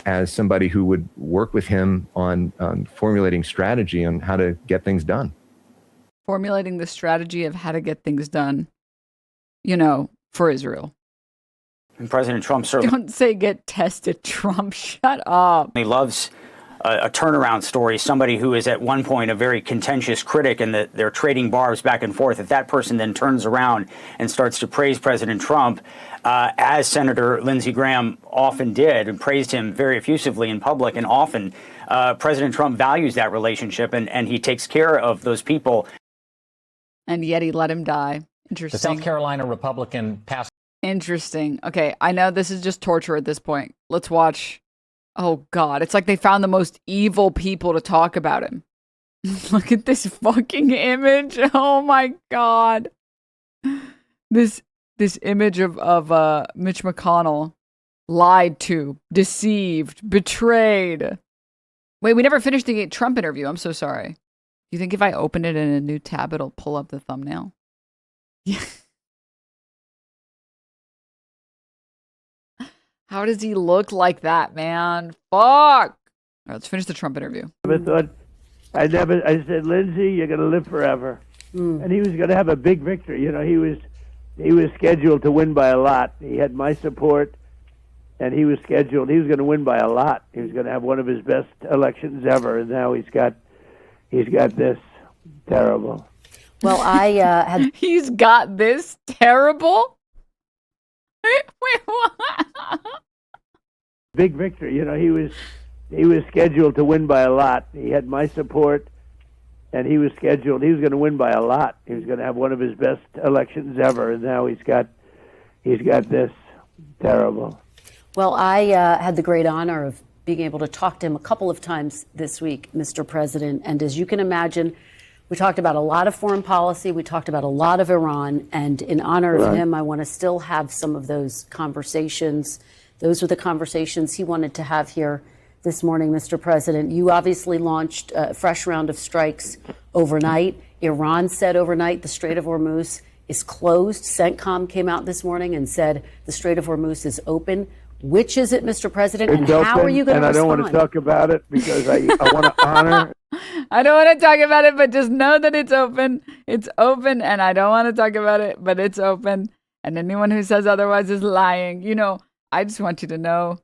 as somebody who would work with him on formulating strategy on how to get things done. Formulating the strategy of how to get things done, for Israel. And President Trump certainly Don't say get tested, Trump. Shut up. He loves a turnaround story, somebody who is at one point a very contentious critic and that they're trading barbs back and forth. If that person then turns around and starts to praise President Trump, as Senator Lindsey Graham often did, and praised him very effusively in public, and often President Trump values that relationship and he takes care of those people. And yet he let him die. Interesting. The South Carolina Republican passed. Interesting. Okay, I know this is just torture at this point. Let's watch. Oh, God. It's like they found the most evil people to talk about him. Look at this fucking image. Oh, my God. This image of Mitch McConnell lied to, deceived, betrayed. Wait, we never finished the Trump interview. I'm so sorry. Do you think if I open it in a new tab, it'll pull up the thumbnail? Yeah. How does he look like that, man? Fuck! All right, let's finish the Trump interview. I said, Lindsey, you're going to live forever. And he was going to have a big victory. He was scheduled to win by a lot. He had my support, and he was going to win by a lot. He was going to have one of his best elections ever, and now he's got this. Terrible. Well, He's got this terrible? Wait, what? Big victory. He was scheduled to win by a lot. He had my support, and he was going to win by a lot. He was going to have one of his best elections ever, and now he's got this. Terrible. Well, I had the great honor of being able to talk to him a couple of times this week, Mr. President. And as you can imagine, we talked about a lot of foreign policy. We talked about a lot of Iran. And in honor of him, I want to still have some of those conversations. Those were the conversations he wanted to have here this morning, Mr. President. You obviously launched a fresh round of strikes overnight. Iran said overnight the Strait of Hormuz is closed. CENTCOM came out this morning and said the Strait of Hormuz is open. Which is it, Mr. President, and how are you going to respond? And I don't want to talk about it because I want to honor. I don't want to talk about it, but just know that it's open. It's open, and I don't want to talk about it, but it's open. And anyone who says otherwise is lying. I just want you to know,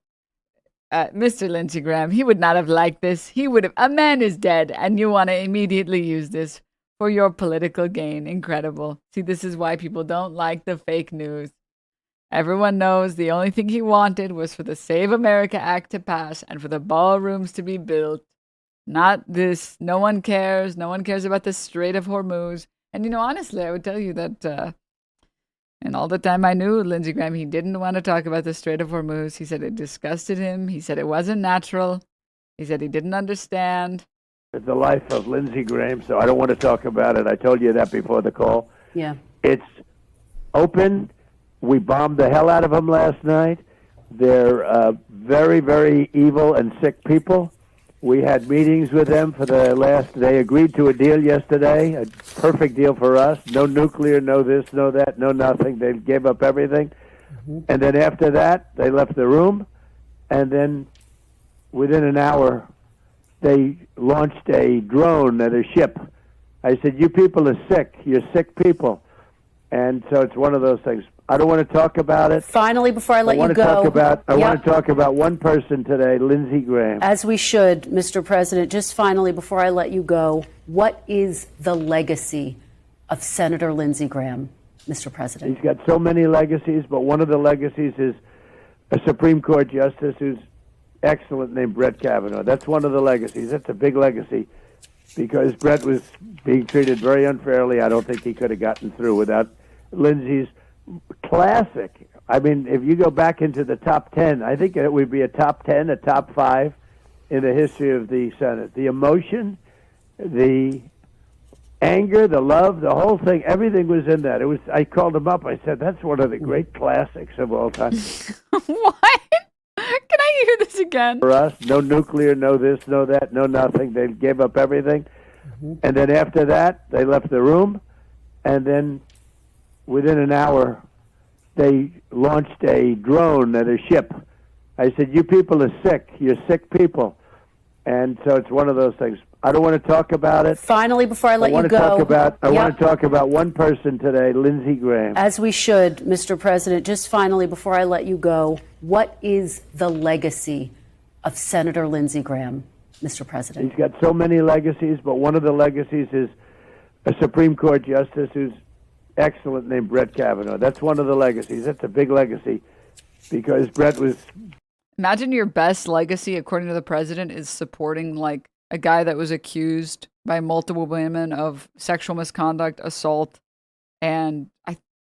Mr. Lindsey Graham, he would not have liked this. He would have. A man is dead, and you want to immediately use this for your political gain. Incredible. See, this is why people don't like the fake news. Everyone knows the only thing he wanted was for the Save America Act to pass and for the ballrooms to be built. Not this. No one cares. No one cares about the Strait of Hormuz. And, honestly, I would tell you that in all the time I knew Lindsey Graham, he didn't want to talk about the Strait of Hormuz. He said it disgusted him. He said it wasn't natural. He said he didn't understand. The life of Lindsey Graham, so I don't want to talk about it. I told you that before the call. Yeah. It's open. We bombed the hell out of them last night. They're very, very evil and sick people. We had meetings with them for the last. They agreed to a deal yesterday, a perfect deal for us. No nuclear, no this, no that, no nothing. They gave up everything. And then after that, they left the room. And then within an hour, they launched a drone at a ship. I said, you people are sick. You're sick people. And so it's one of those things. I don't want to talk about it. Finally, before I let you go. I want to talk about one person today, Lindsey Graham. As we should, Mr. President. Just finally, before I let you go, what is the legacy of Senator Lindsey Graham, Mr. President? He's got so many legacies, but one of the legacies is a Supreme Court justice who's excellent named Brett Kavanaugh. That's one of the legacies. That's a big legacy because Brett was being treated very unfairly. I don't think he could have gotten through without Lindsey's classic. I mean, if you go back into the top 10, I think it would be a top 10, a top 5 in the history of the Senate. The emotion, the anger, the love, the whole thing, everything was in that. It was. I called him up. I said, that's one of the great classics of all time. What? Can I hear this again? For us, no nuclear, no this, no that, no nothing. They gave up everything. And then after that, they left the room. And then within an hour, they launched a drone at a ship. I said, you people are sick. You're sick people. And so it's one of those things. I don't want to talk about it. Finally, before I let you go. I want to talk about one person today, Lindsey Graham. As we should, Mr. President. Just finally, before I let you go, what is the legacy of Senator Lindsey Graham, Mr. President? He's got so many legacies, but one of the legacies is a Supreme Court justice who's excellent named Brett Kavanaugh. That's one of the legacies. That's a big legacy because Brett was. Imagine your best legacy, according to the president, is supporting like a guy that was accused by multiple women of sexual misconduct, assault, and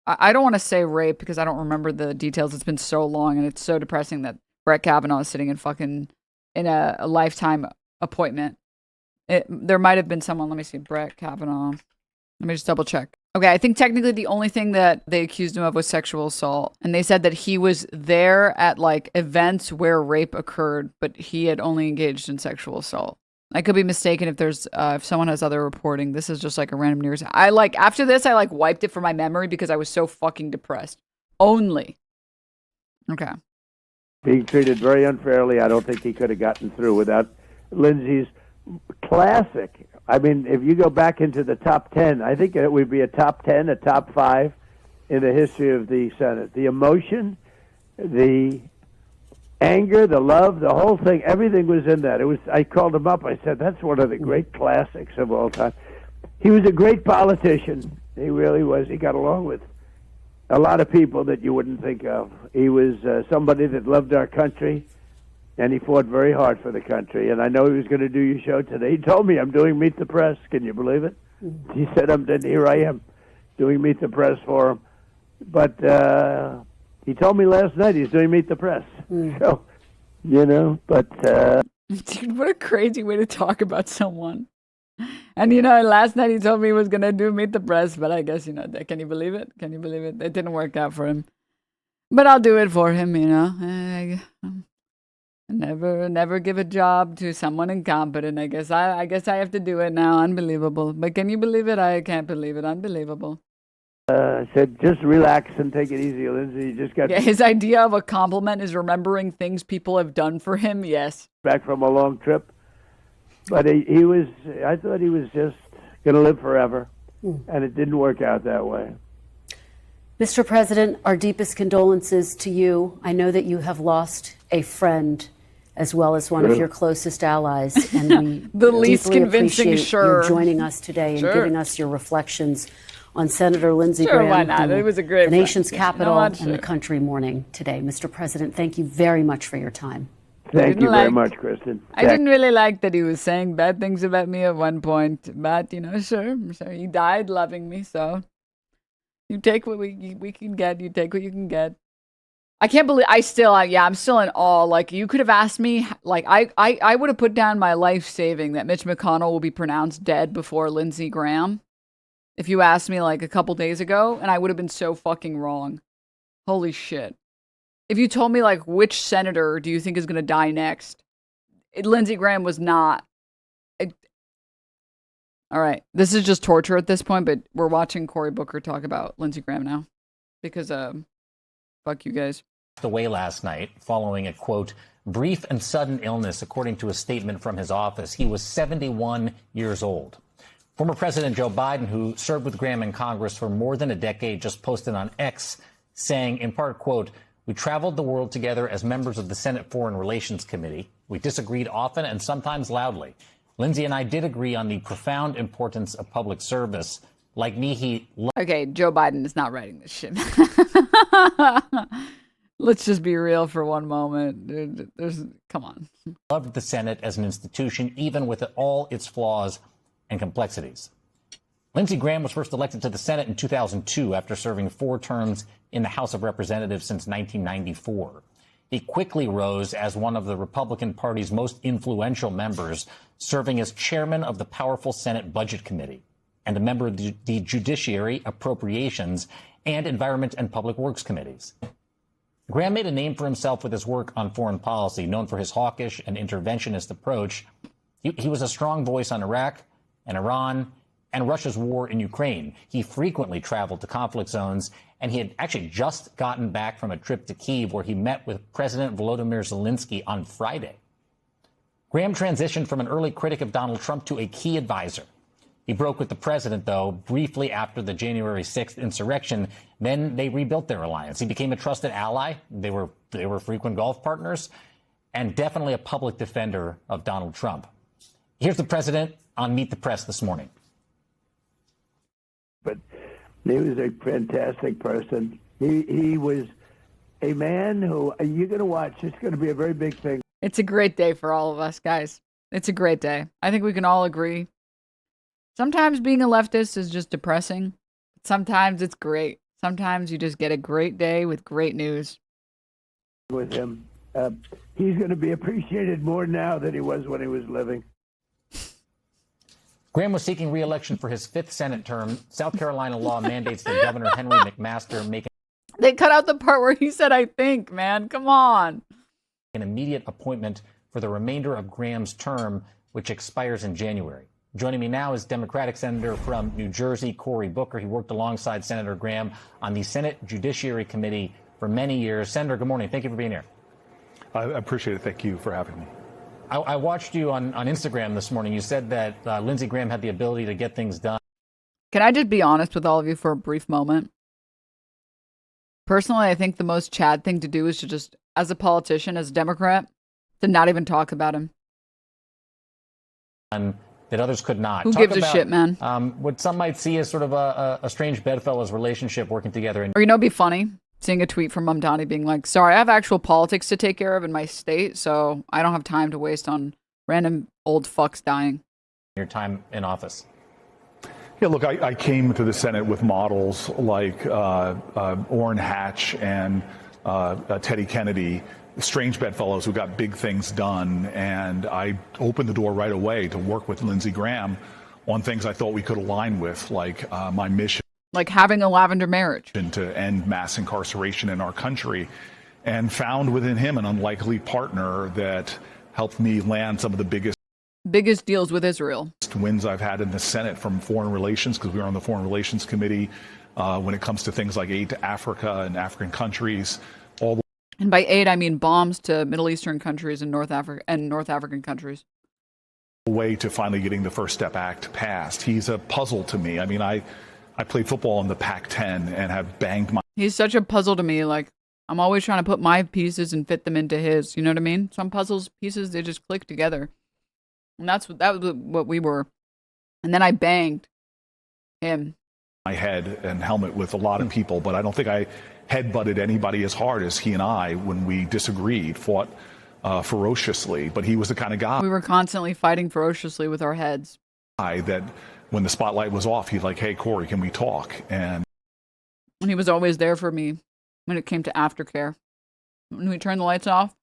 I don't want to say rape because I don't remember the details. It's been so long and it's so depressing that Brett Kavanaugh is sitting in a lifetime appointment. There might have been someone. Let me see, Brett Kavanaugh. Let me just double check. Okay, I think technically the only thing that they accused him of was sexual assault. And they said that he was there at like events where rape occurred, but he had only engaged in sexual assault. I could be mistaken if there's if someone has other reporting. This is just like a random news. After this, I wiped it from my memory because I was so fucking depressed. Only. Okay. Being treated very unfairly. I don't think he could have gotten through without Lindsey's classic. I mean, if you go back into the top 10, I think it would be a top 10, a top 5 in the history of the Senate. The emotion, the anger, the love, the whole thing, everything was in that. It was. I called him up. I said, that's one of the great classics of all time. He was a great politician. He really was. He got along with a lot of people that you wouldn't think of. He was somebody that loved our country, and he fought very hard for the country. And I know he was going to do your show today. He told me, I'm doing Meet the Press. Can you believe it? He said, here I am doing Meet the Press for him. But he told me last night he's doing Meet the Press. So, but... Dude, what a crazy way to talk about someone. And, last night he told me he was going to do Meet the Press, but I guess, can you believe it? Can you believe it? It didn't work out for him. But I'll do it for him, Never give a job to someone incompetent. I guess I have to do it now. Unbelievable. But can you believe it? I can't believe it. Unbelievable. I said, just relax and take it easy, Lindsey. You just got his idea of a compliment is remembering things people have done for him. Yes. Back from a long trip. But I thought he was just going to live forever. And it didn't work out that way. Mr. President, our deepest condolences to you. I know that you have lost a friend as well as one of your closest allies. And we the least convincing, appreciate you joining us today and giving us your reflections on Senator Lindsey Graham. Why not? It was a great the nation's capital and the country mourning today. Mr. President, thank you very much for your time. Thank you very much, Kristen. I didn't really like that he was saying bad things about me at one point, but sure, he died loving me, so you take what we can get. You take what you can get. I can't believe I'm still in awe. Like, you could have asked me, like, I would have put down my life saving that Mitch McConnell will be pronounced dead before Lindsey Graham if you asked me like a couple days ago, and I would have been so fucking wrong. Holy shit. If you told me like which senator do you think is going to die next, Lindsey Graham was not. All right, this is just torture at this point, but we're watching Cory Booker talk about Lindsey Graham now because fuck you guys. Away last night following a, quote, brief and sudden illness, according to a statement from his office. He was 71 years old. Former President Joe Biden, who served with Graham in Congress for more than a decade, just posted on X saying, in part, quote, we traveled the world together as members of the Senate Foreign Relations Committee. We disagreed often and sometimes loudly. Lindsey and I did agree on the profound importance of public service. Like me, he... Okay, Joe Biden is not writing this shit. Let's just be real for one moment. Come on. Loved the Senate as an institution, even with all its flaws and complexities. Lindsey Graham was first elected to the Senate in 2002 after serving 4 terms in the House of Representatives since 1994. He quickly rose as one of the Republican Party's most influential members, serving as chairman of the powerful Senate Budget Committee and a member of the Judiciary, Appropriations, and Environment and Public Works Committees. Graham made a name for himself with his work on foreign policy, known for his hawkish and interventionist approach. He was a strong voice on Iraq and Iran and Russia's war in Ukraine. He frequently traveled to conflict zones, and he had actually just gotten back from a trip to Kyiv where he met with President Volodymyr Zelensky on Friday. Graham transitioned from an early critic of Donald Trump to a key advisor. He broke with the president, though, briefly after the January 6th insurrection. Then they rebuilt their alliance. He became a trusted ally. They were frequent golf partners, and definitely a public defender of Donald Trump. Here's the president on Meet the Press this morning. But he was a fantastic person. He was a man who you're going to watch. It's going to be a very big thing. It's a great day for all of us, guys. It's a great day. I think we can all agree. Sometimes being a leftist is just depressing. Sometimes it's great. Sometimes you just get a great day with great news. With him, he's going to be appreciated more now than he was when he was living. Graham was seeking re-election for his 5th Senate term. South Carolina law mandates that Governor Henry McMaster make They cut out the part where he said, I think, man. Come on. an immediate appointment for the remainder of Graham's term, which expires in January. Joining me now is Democratic Senator from New Jersey, Cory Booker. He worked alongside Senator Graham on the Senate Judiciary Committee for many years. Senator, good morning. Thank you for being here. I appreciate it. Thank you for having me. I watched you on Instagram this morning. You said that Lindsey Graham had the ability to get things done. Can I just be honest with all of you for a brief moment? Personally, I think the most Chad thing to do is to just, as a politician, as a Democrat, to not even talk about him. That others could not. Who gives a shit, man? What some might see as sort of a strange bedfellows relationship working together. Or, you know, it'd be funny seeing a tweet from Mamdani being like, sorry, I have actual politics to take care of in my state, so I don't have time to waste on random old fucks dying. Your time in office. Yeah, look, I came to the Senate with models like Orrin Hatch and Teddy Kennedy, strange bedfellows who got big things done, and I opened the door right away to work with Lindsey Graham on things I thought we could align with, like my mission. Like having a lavender marriage. To end mass incarceration in our country, and found within him an unlikely partner that helped me land some of the biggest deals with Israel. Wins I've had in the Senate from foreign relations, because we were on the Foreign Relations Committee when it comes to things like aid to Africa and African countries. And by aid, I mean bombs to Middle Eastern countries and North African countries. Way to finally getting the First Step Act passed. He's a puzzle to me. I mean, I played football in the Pac-10 and have banged my... He's such a puzzle to me. Like, I'm always trying to put my pieces and fit them into his. You know what I mean? Some pieces, they just click together. And that was what we were. And then I banged him. My head and helmet with a lot of people, but I don't think I headbutted anybody as hard as he and I, when we disagreed, fought ferociously. But he was the kind of guy... We were constantly fighting ferociously with our heads. ...that when the spotlight was off, he'd like, hey, Cory, can we talk? And he was always there for me when it came to aftercare. when we turned the lights off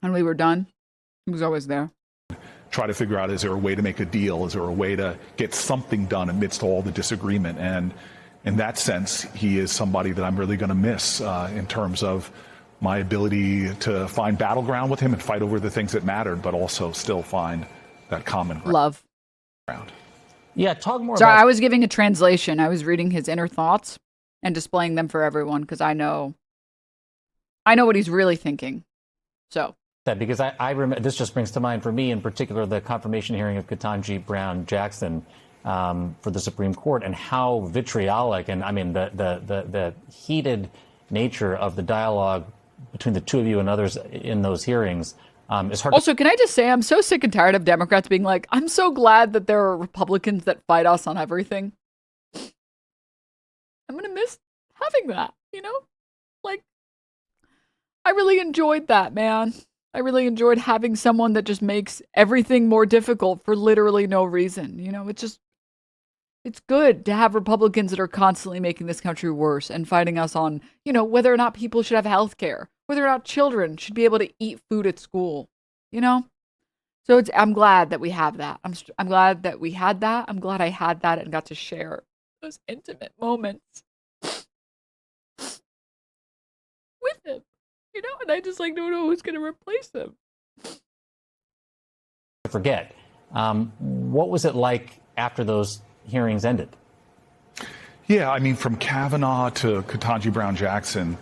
and we were done, he was always there. Try to figure out, is there a way to make a deal? Is there a way to get something done amidst all the disagreement? And in that sense, he is somebody that I'm really going to miss in terms of my ability to find battleground with him and fight over the things that mattered, but also still find that common love. Ground. Yeah, talk more Sorry, about... I was giving a translation. I was reading his inner thoughts and displaying them for everyone because I know what he's really thinking. So... Because I remember, this just brings to mind for me in particular the confirmation hearing of Ketanji Brown Jackson for the Supreme Court, and how vitriolic and I mean the heated nature of the dialogue between the two of you and others in those hearings is hard. Also, can I just say I'm so sick and tired of Democrats being like, I'm so glad that there are Republicans that fight us on everything. I'm gonna miss having that, you know? Like, I really enjoyed that, man. I really enjoyed having someone that just makes everything more difficult for literally no reason. You know, it's good to have Republicans that are constantly making this country worse and fighting us on, you know, whether or not people should have health care, whether or not children should be able to eat food at school, you know? So I'm glad that we have that. I'm glad that we had that. I'm glad I had that and got to share those intimate moments with him. You know, and I just don't know who's going to replace him. I forget. What was it like after those hearings ended? Yeah, I mean, from Kavanaugh to Ketanji Brown Jackson,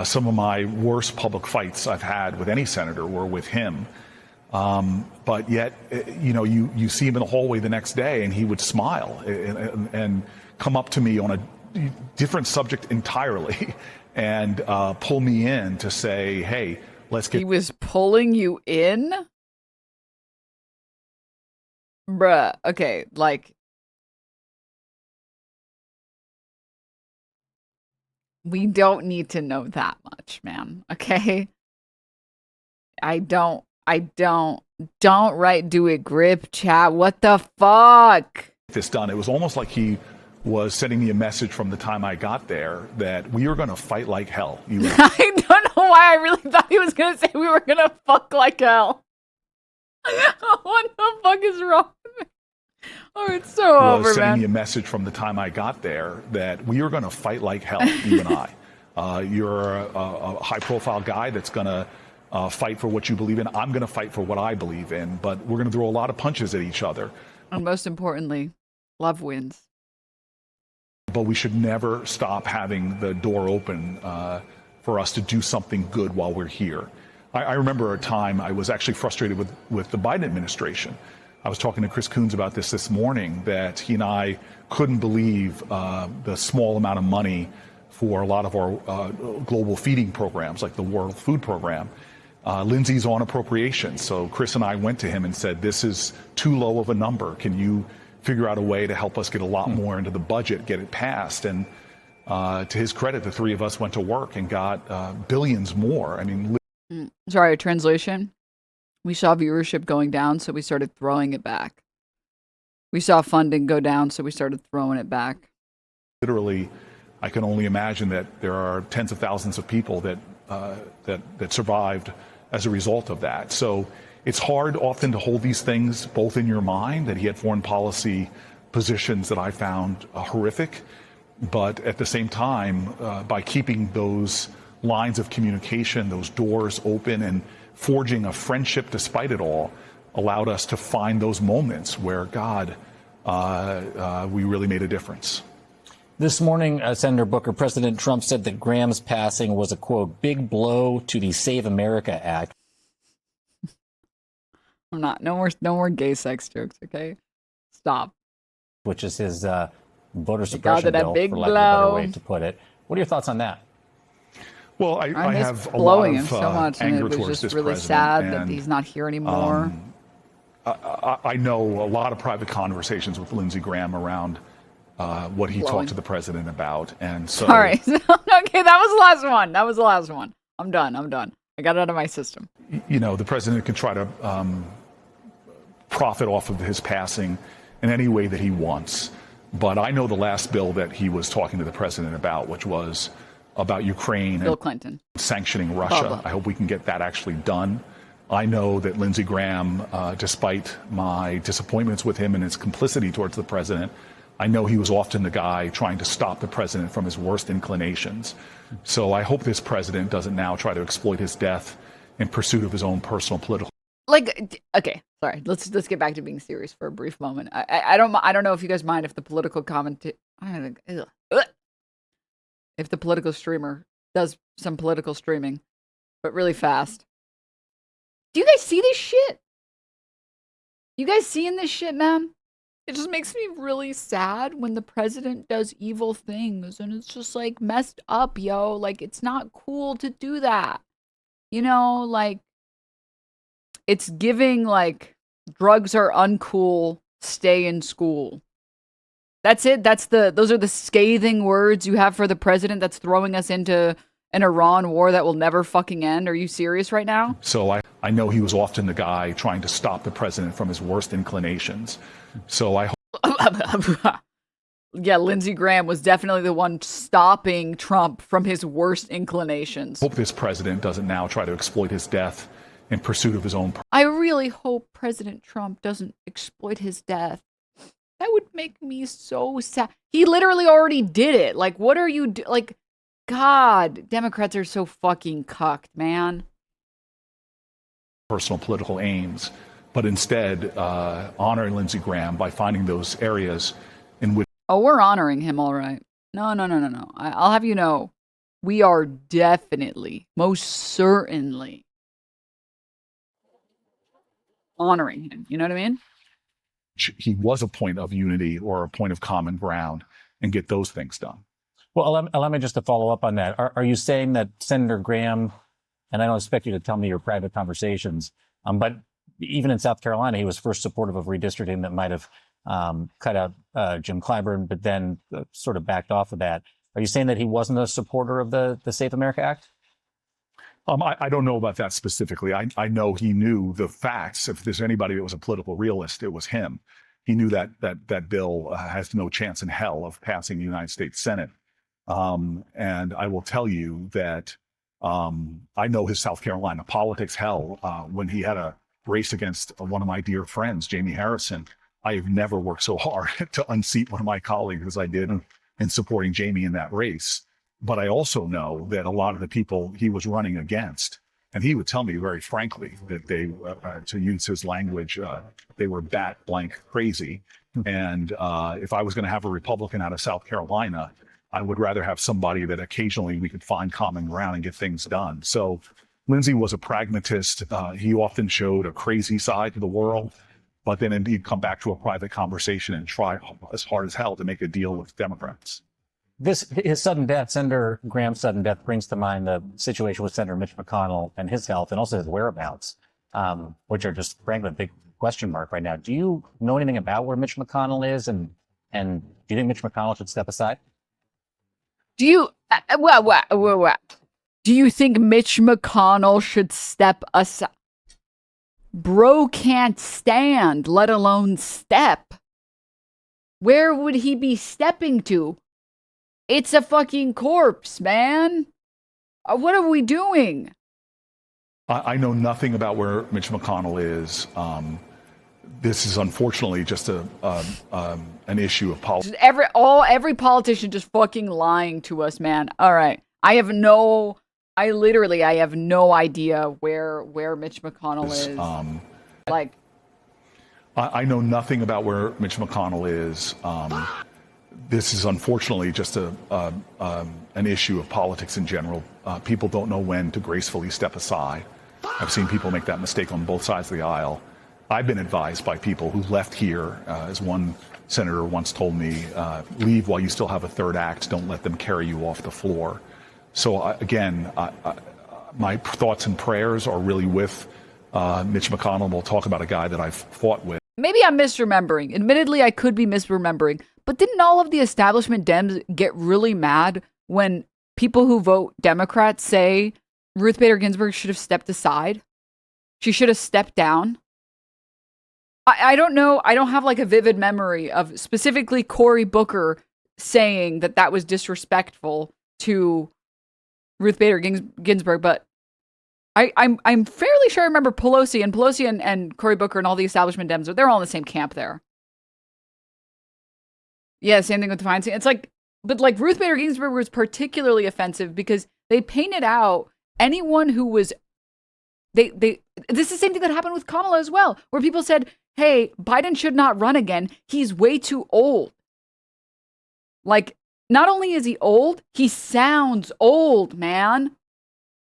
some of my worst public fights I've had with any senator were with him. But yet, you know, you see him in the hallway the next day and he would smile and come up to me on a different subject entirely. And pull me in to say, hey, let's get... He was pulling you in? Bruh, okay, we don't need to know that much, man, okay? Don't do it grip chat, what the fuck? This done. It was almost like he was sending me a message from the time I got there that we are going to fight like hell. I don't know why I really thought he was going to say we were going to fuck like hell. What the fuck is wrong with me? Oh, it's so over, man. Sending me a message from the time I got there that we are going to fight like hell, you and I. You're a high-profile guy that's going to fight for what you believe in. I'm going to fight for what I believe in, but we're going to throw a lot of punches at each other. And most importantly, love wins. But we should never stop having the door open for us to do something good while we're here. I remember a time I was actually frustrated with the Biden administration. I was talking to Chris Coons about this morning, that he and I couldn't believe the small amount of money for a lot of our global feeding programs, like the World Food Program. Lindsey's on appropriations. So Chris and I went to him and said, this is too low of a number. Can you figure out a way to help us get a lot more into the budget, get it passed? And to his credit, the three of us went to work and got billions more. I mean, sorry, translation. We saw viewership going down, so we started throwing it back. We saw funding go down, so we started throwing it back. Literally, I can only imagine that there are tens of thousands of people that survived as a result of that. So it's hard often to hold these things both in your mind, that he had foreign policy positions that I found horrific, but at the same time, by keeping those lines of communication, those doors open, and forging a friendship despite it all, allowed us to find those moments where, God, we really made a difference. This morning, Senator Booker, President Trump said that Graham's passing was a, quote, big blow to the Save America Act. I'm not. No more gay sex jokes, okay? Stop. Which is his voter suppression bill, for lack of a better way to put it. What are your thoughts on that? Well, I have a lot blowing of him so much, and it was just really sad that he's not here anymore. I know a lot of private conversations with Lindsey Graham around what he talked to the president about, and so. Sorry. Okay, that was the last one. That was the last one. I'm done. I got it out of my system. You know, the president can try to profit off of his passing in any way that he wants. But I know the last bill that he was talking to the president about, which was about Ukraine Bill and Clinton sanctioning Russia. Bubba. I hope we can get that actually done. I know that Lindsey Graham, despite my disappointments with him and his complicity towards the president, I know he was often the guy trying to stop the president from his worst inclinations. So I hope this president doesn't now try to exploit his death in pursuit of his own personal political. Like, okay, sorry. Let's get back to being serious for a brief moment. I don't know if you guys mind if the political if the political streamer does some political streaming, but really fast. Do you guys see this shit? You guys seeing this shit, man? It just makes me really sad when the president does evil things, and it's just like messed up, yo. Like, it's not cool to do that. You know, like, it's giving like drugs are uncool, stay in school. That's it. Those are the scathing words you have for the president that's throwing us into an Iran war that will never fucking end. Are you serious right now? So I know he was often the guy trying to stop the president from his worst inclinations. So I hope. Yeah, Lindsey Graham was definitely the one stopping Trump from his worst inclinations. Hope this president doesn't now try to exploit his death in pursuit of his own. I really hope President Trump doesn't exploit his death. That would make me so sad. He literally already did it. Like, what are you like? God, Democrats are so fucking cucked, man. Personal political aims, but instead honor Lindsey Graham by finding those areas in which. Oh, we're honoring him, all right. No. I'll have you know, we are definitely, most certainly honoring him. You know what I mean? He was a point of unity or a point of common ground and get those things done. Well, allow me just to follow up on that. Are you saying that Senator Graham, and I don't expect you to tell me your private conversations, but even in South Carolina, he was first supportive of redistricting that might have cut out Jim Clyburn, but then sort of backed off of that. Are you saying that he wasn't a supporter of the Safe America Act? I don't know about that specifically. I know he knew the facts. If there's anybody that was a political realist, it was him. He knew that bill has no chance in hell of passing the United States Senate. And I will tell you that I know his South Carolina politics. Hell, when he had a race against one of my dear friends, Jamie Harrison, I have never worked so hard to unseat one of my colleagues as I did in supporting Jamie in that race. But I also know that a lot of the people he was running against, and he would tell me very frankly that they, to use his language, they were bat blank crazy. And if I was going to have a Republican out of South Carolina, I would rather have somebody that occasionally we could find common ground and get things done. So Lindsey was a pragmatist. He often showed a crazy side to the world, but then indeed come back to a private conversation and try as hard as hell to make a deal with Democrats. His sudden death, Senator Graham's sudden death, brings to mind the situation with Senator Mitch McConnell and his health, and also his whereabouts, which are just frankly a big question mark right now. Do you know anything about where Mitch McConnell is, and do you think Mitch McConnell should step aside? Do you Do you think Mitch McConnell should step aside? Bro can't stand, let alone step. Where would he be stepping to? It's a fucking corpse, man. What are we doing? I know nothing about where Mitch McConnell is. This is unfortunately just an issue of politics. Every politician just fucking lying to us, man. All right. I have no idea where Mitch McConnell is. I know nothing about where Mitch McConnell is. This is unfortunately just an issue of politics in general. People don't know when to gracefully step aside. I've seen people make that mistake on both sides of the aisle. I've been advised by people who left here, as one senator once told me, leave while you still have a third act. Don't let them carry you off the floor. So again, my thoughts and prayers are really with Mitch McConnell. We'll talk about a guy that I've fought with. Maybe I'm misremembering. Admittedly, I could be misremembering. But didn't all of the establishment Dems get really mad when people who vote Democrats say Ruth Bader Ginsburg should have stepped aside? She should have stepped down. I don't know. I don't have like a vivid memory of specifically Cory Booker saying that was disrespectful to Ruth Bader Ginsburg, but I'm fairly sure I remember Pelosi and Cory Booker and all the establishment Dems. They're all in the same camp there. Yeah, same thing with the Feinstein. It's like, but like Ruth Bader Ginsburg was particularly offensive because they painted out anyone who was this is the same thing that happened with Kamala as well, where people said, hey, Biden should not run again. He's way too old. Like, not only is he old, he sounds old, man.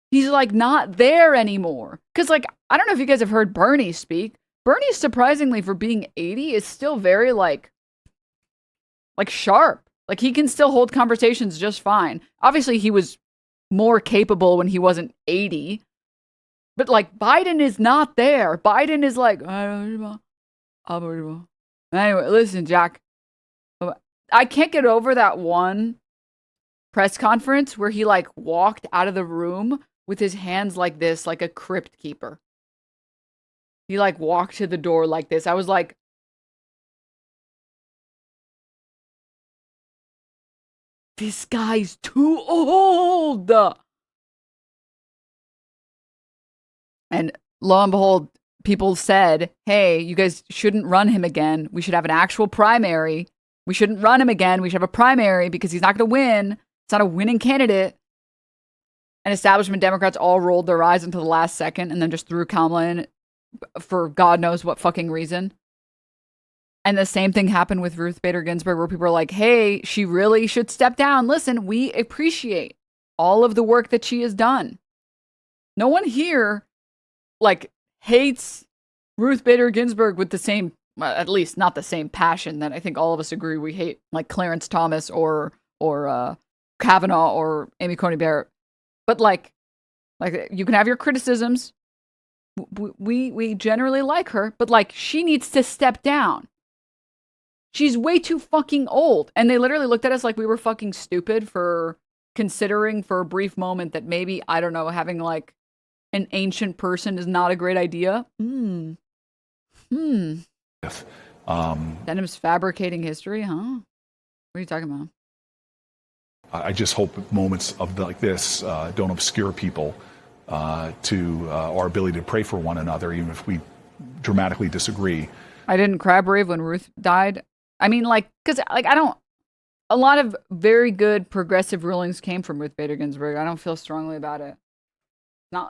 He's like not there anymore. Because like, I don't know if you guys have heard Bernie speak. Bernie, surprisingly, for being 80, is still very like sharp. Like he can still hold conversations just fine. Obviously, he was more capable when he wasn't 80. But like Biden is not there. Biden is like, anyway, listen, Jack. I can't get over that one press conference where he like walked out of the room with his hands like this, like a crypt keeper. He like walked to the door like this. I was like, this guy's too old. And lo and behold, people said, hey, you guys shouldn't run him again. We should have an actual primary. We shouldn't run him again. We should have a primary because he's not going to win. It's not a winning candidate. And establishment Democrats all rolled their eyes until the last second and then just threw Kamala in for God knows what fucking reason. And the same thing happened with Ruth Bader Ginsburg, where people are like, hey, she really should step down. Listen, we appreciate all of the work that she has done. No one here like hates Ruth Bader Ginsburg with the same, at least not the same passion that I think all of us agree we hate, like Clarence Thomas or Kavanaugh or Amy Coney Barrett. But like you can have your criticisms. We generally like her, but like she needs to step down. She's way too fucking old. And they literally looked at us like we were fucking stupid for considering for a brief moment that maybe, I don't know, having like an ancient person is not a great idea. Denims fabricating history, huh? What are you talking about? I just hope moments of like this don't obscure people to our ability to pray for one another, even if we dramatically disagree. I didn't cry brave when Ruth died. I mean, like, because like a lot of very good progressive rulings came from Ruth Bader Ginsburg. I don't feel strongly about it.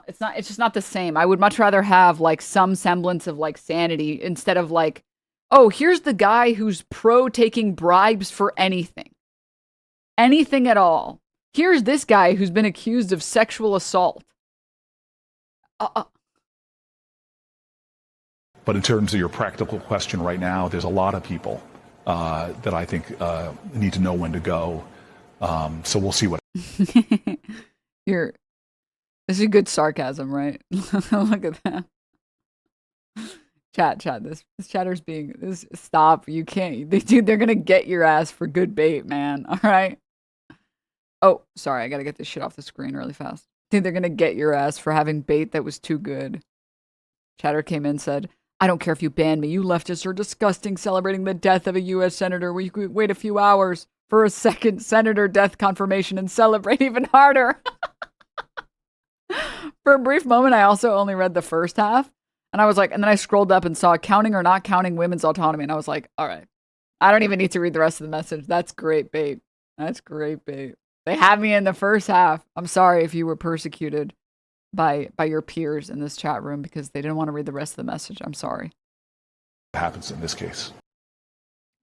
It's just not the same. I would much rather have like some semblance of like sanity instead of like, oh, here's the guy who's pro taking bribes for anything at all. Here's this guy who's been accused of sexual assault. But in terms of your practical question right now, there's a lot of people that I think need to know when to go. So we'll see what. This is good sarcasm, right? Look at that. Chat. This chatter's stop. You can't. They're gonna get your ass for good bait, man. All right. Oh, sorry. I gotta get this shit off the screen really fast. I think they're gonna get your ass for having bait that was too good. Chatter came in and said, I don't care if you ban me. You leftists are disgusting celebrating the death of a U.S. senator where you could wait a few hours for a second senator death confirmation and celebrate even harder. For a brief moment, I also only read the first half. And I was like, and then I scrolled up and saw counting or not counting women's autonomy. And I was like, all right, I don't even need to read the rest of the message. That's great bait. That's great bait. They had me in the first half. I'm sorry if you were persecuted by your peers in this chat room because they didn't want to read the rest of the message. I'm sorry. What happens in this case?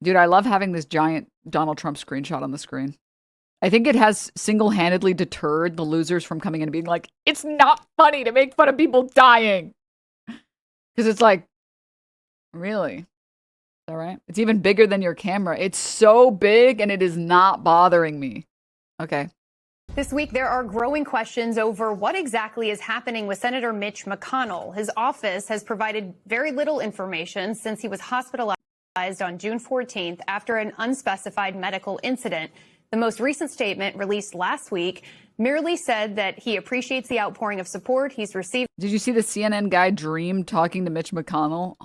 Dude, I love having this giant Donald Trump screenshot on the screen. I think it has single-handedly deterred the losers from coming in and being like, it's not funny to make fun of people dying. Because it's like, really? All right. It's even bigger than your camera. It's so big and it is not bothering me. Okay. This week, there are growing questions over what exactly is happening with Senator Mitch McConnell. His office has provided very little information since he was hospitalized on June 14th after an unspecified medical incident. The most recent statement released last week merely said that he appreciates the outpouring of support he's received. Did you see the CNN guy Dream talking to Mitch McConnell?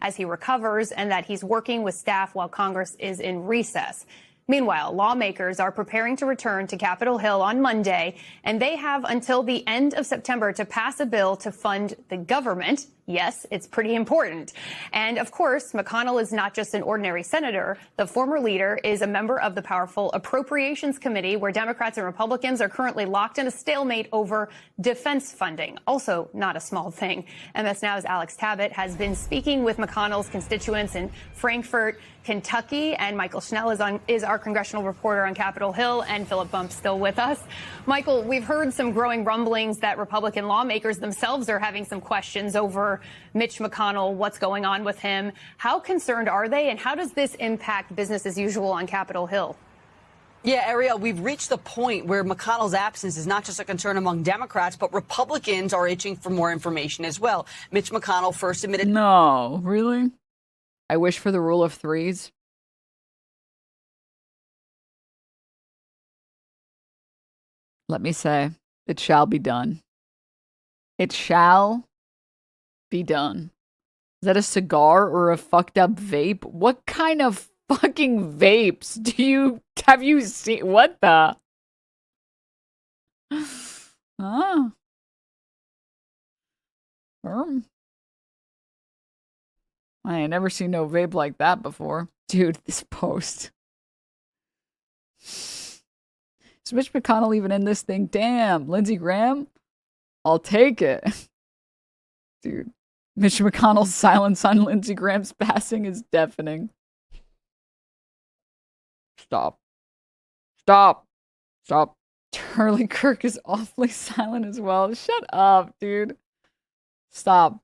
As he recovers, and that he's working with staff while Congress is in recess. Meanwhile, lawmakers are preparing to return to Capitol Hill on Monday, and they have until the end of September to pass a bill to fund the government. Yes, it's pretty important. And of course, McConnell is not just an ordinary senator. The former leader is a member of the powerful Appropriations Committee, where Democrats and Republicans are currently locked in a stalemate over defense funding. Also not a small thing. MS Now's Alex Tabbitt has been speaking with McConnell's constituents in Frankfort, Kentucky, and Michael Schnell is our congressional reporter on Capitol Hill, and Philip Bump's still with us. Michael, we've heard some growing rumblings that Republican lawmakers themselves are having some questions over Mitch McConnell, what's going on with him. How concerned are they, and how does this impact business as usual on Capitol Hill? Yeah, Ariel, we've reached the point where McConnell's absence is not just a concern among Democrats, but Republicans are itching for more information as well. Mitch McConnell first admitted... No, really? I wish for the rule of threes. Let me say, it shall be done. It shall be done. Is that a cigar or a fucked up vape? What kind of fucking vapes have you seen? What the? Ah. I ain't never seen no vape like that before. Dude, this post. Is Mitch McConnell even in this thing? Damn, Lindsey Graham? I'll take it. Dude, Mitch McConnell's silence on Lindsey Graham's passing is deafening. Stop. Stop. Stop. Charlie Kirk is awfully silent as well. Shut up, dude. Stop.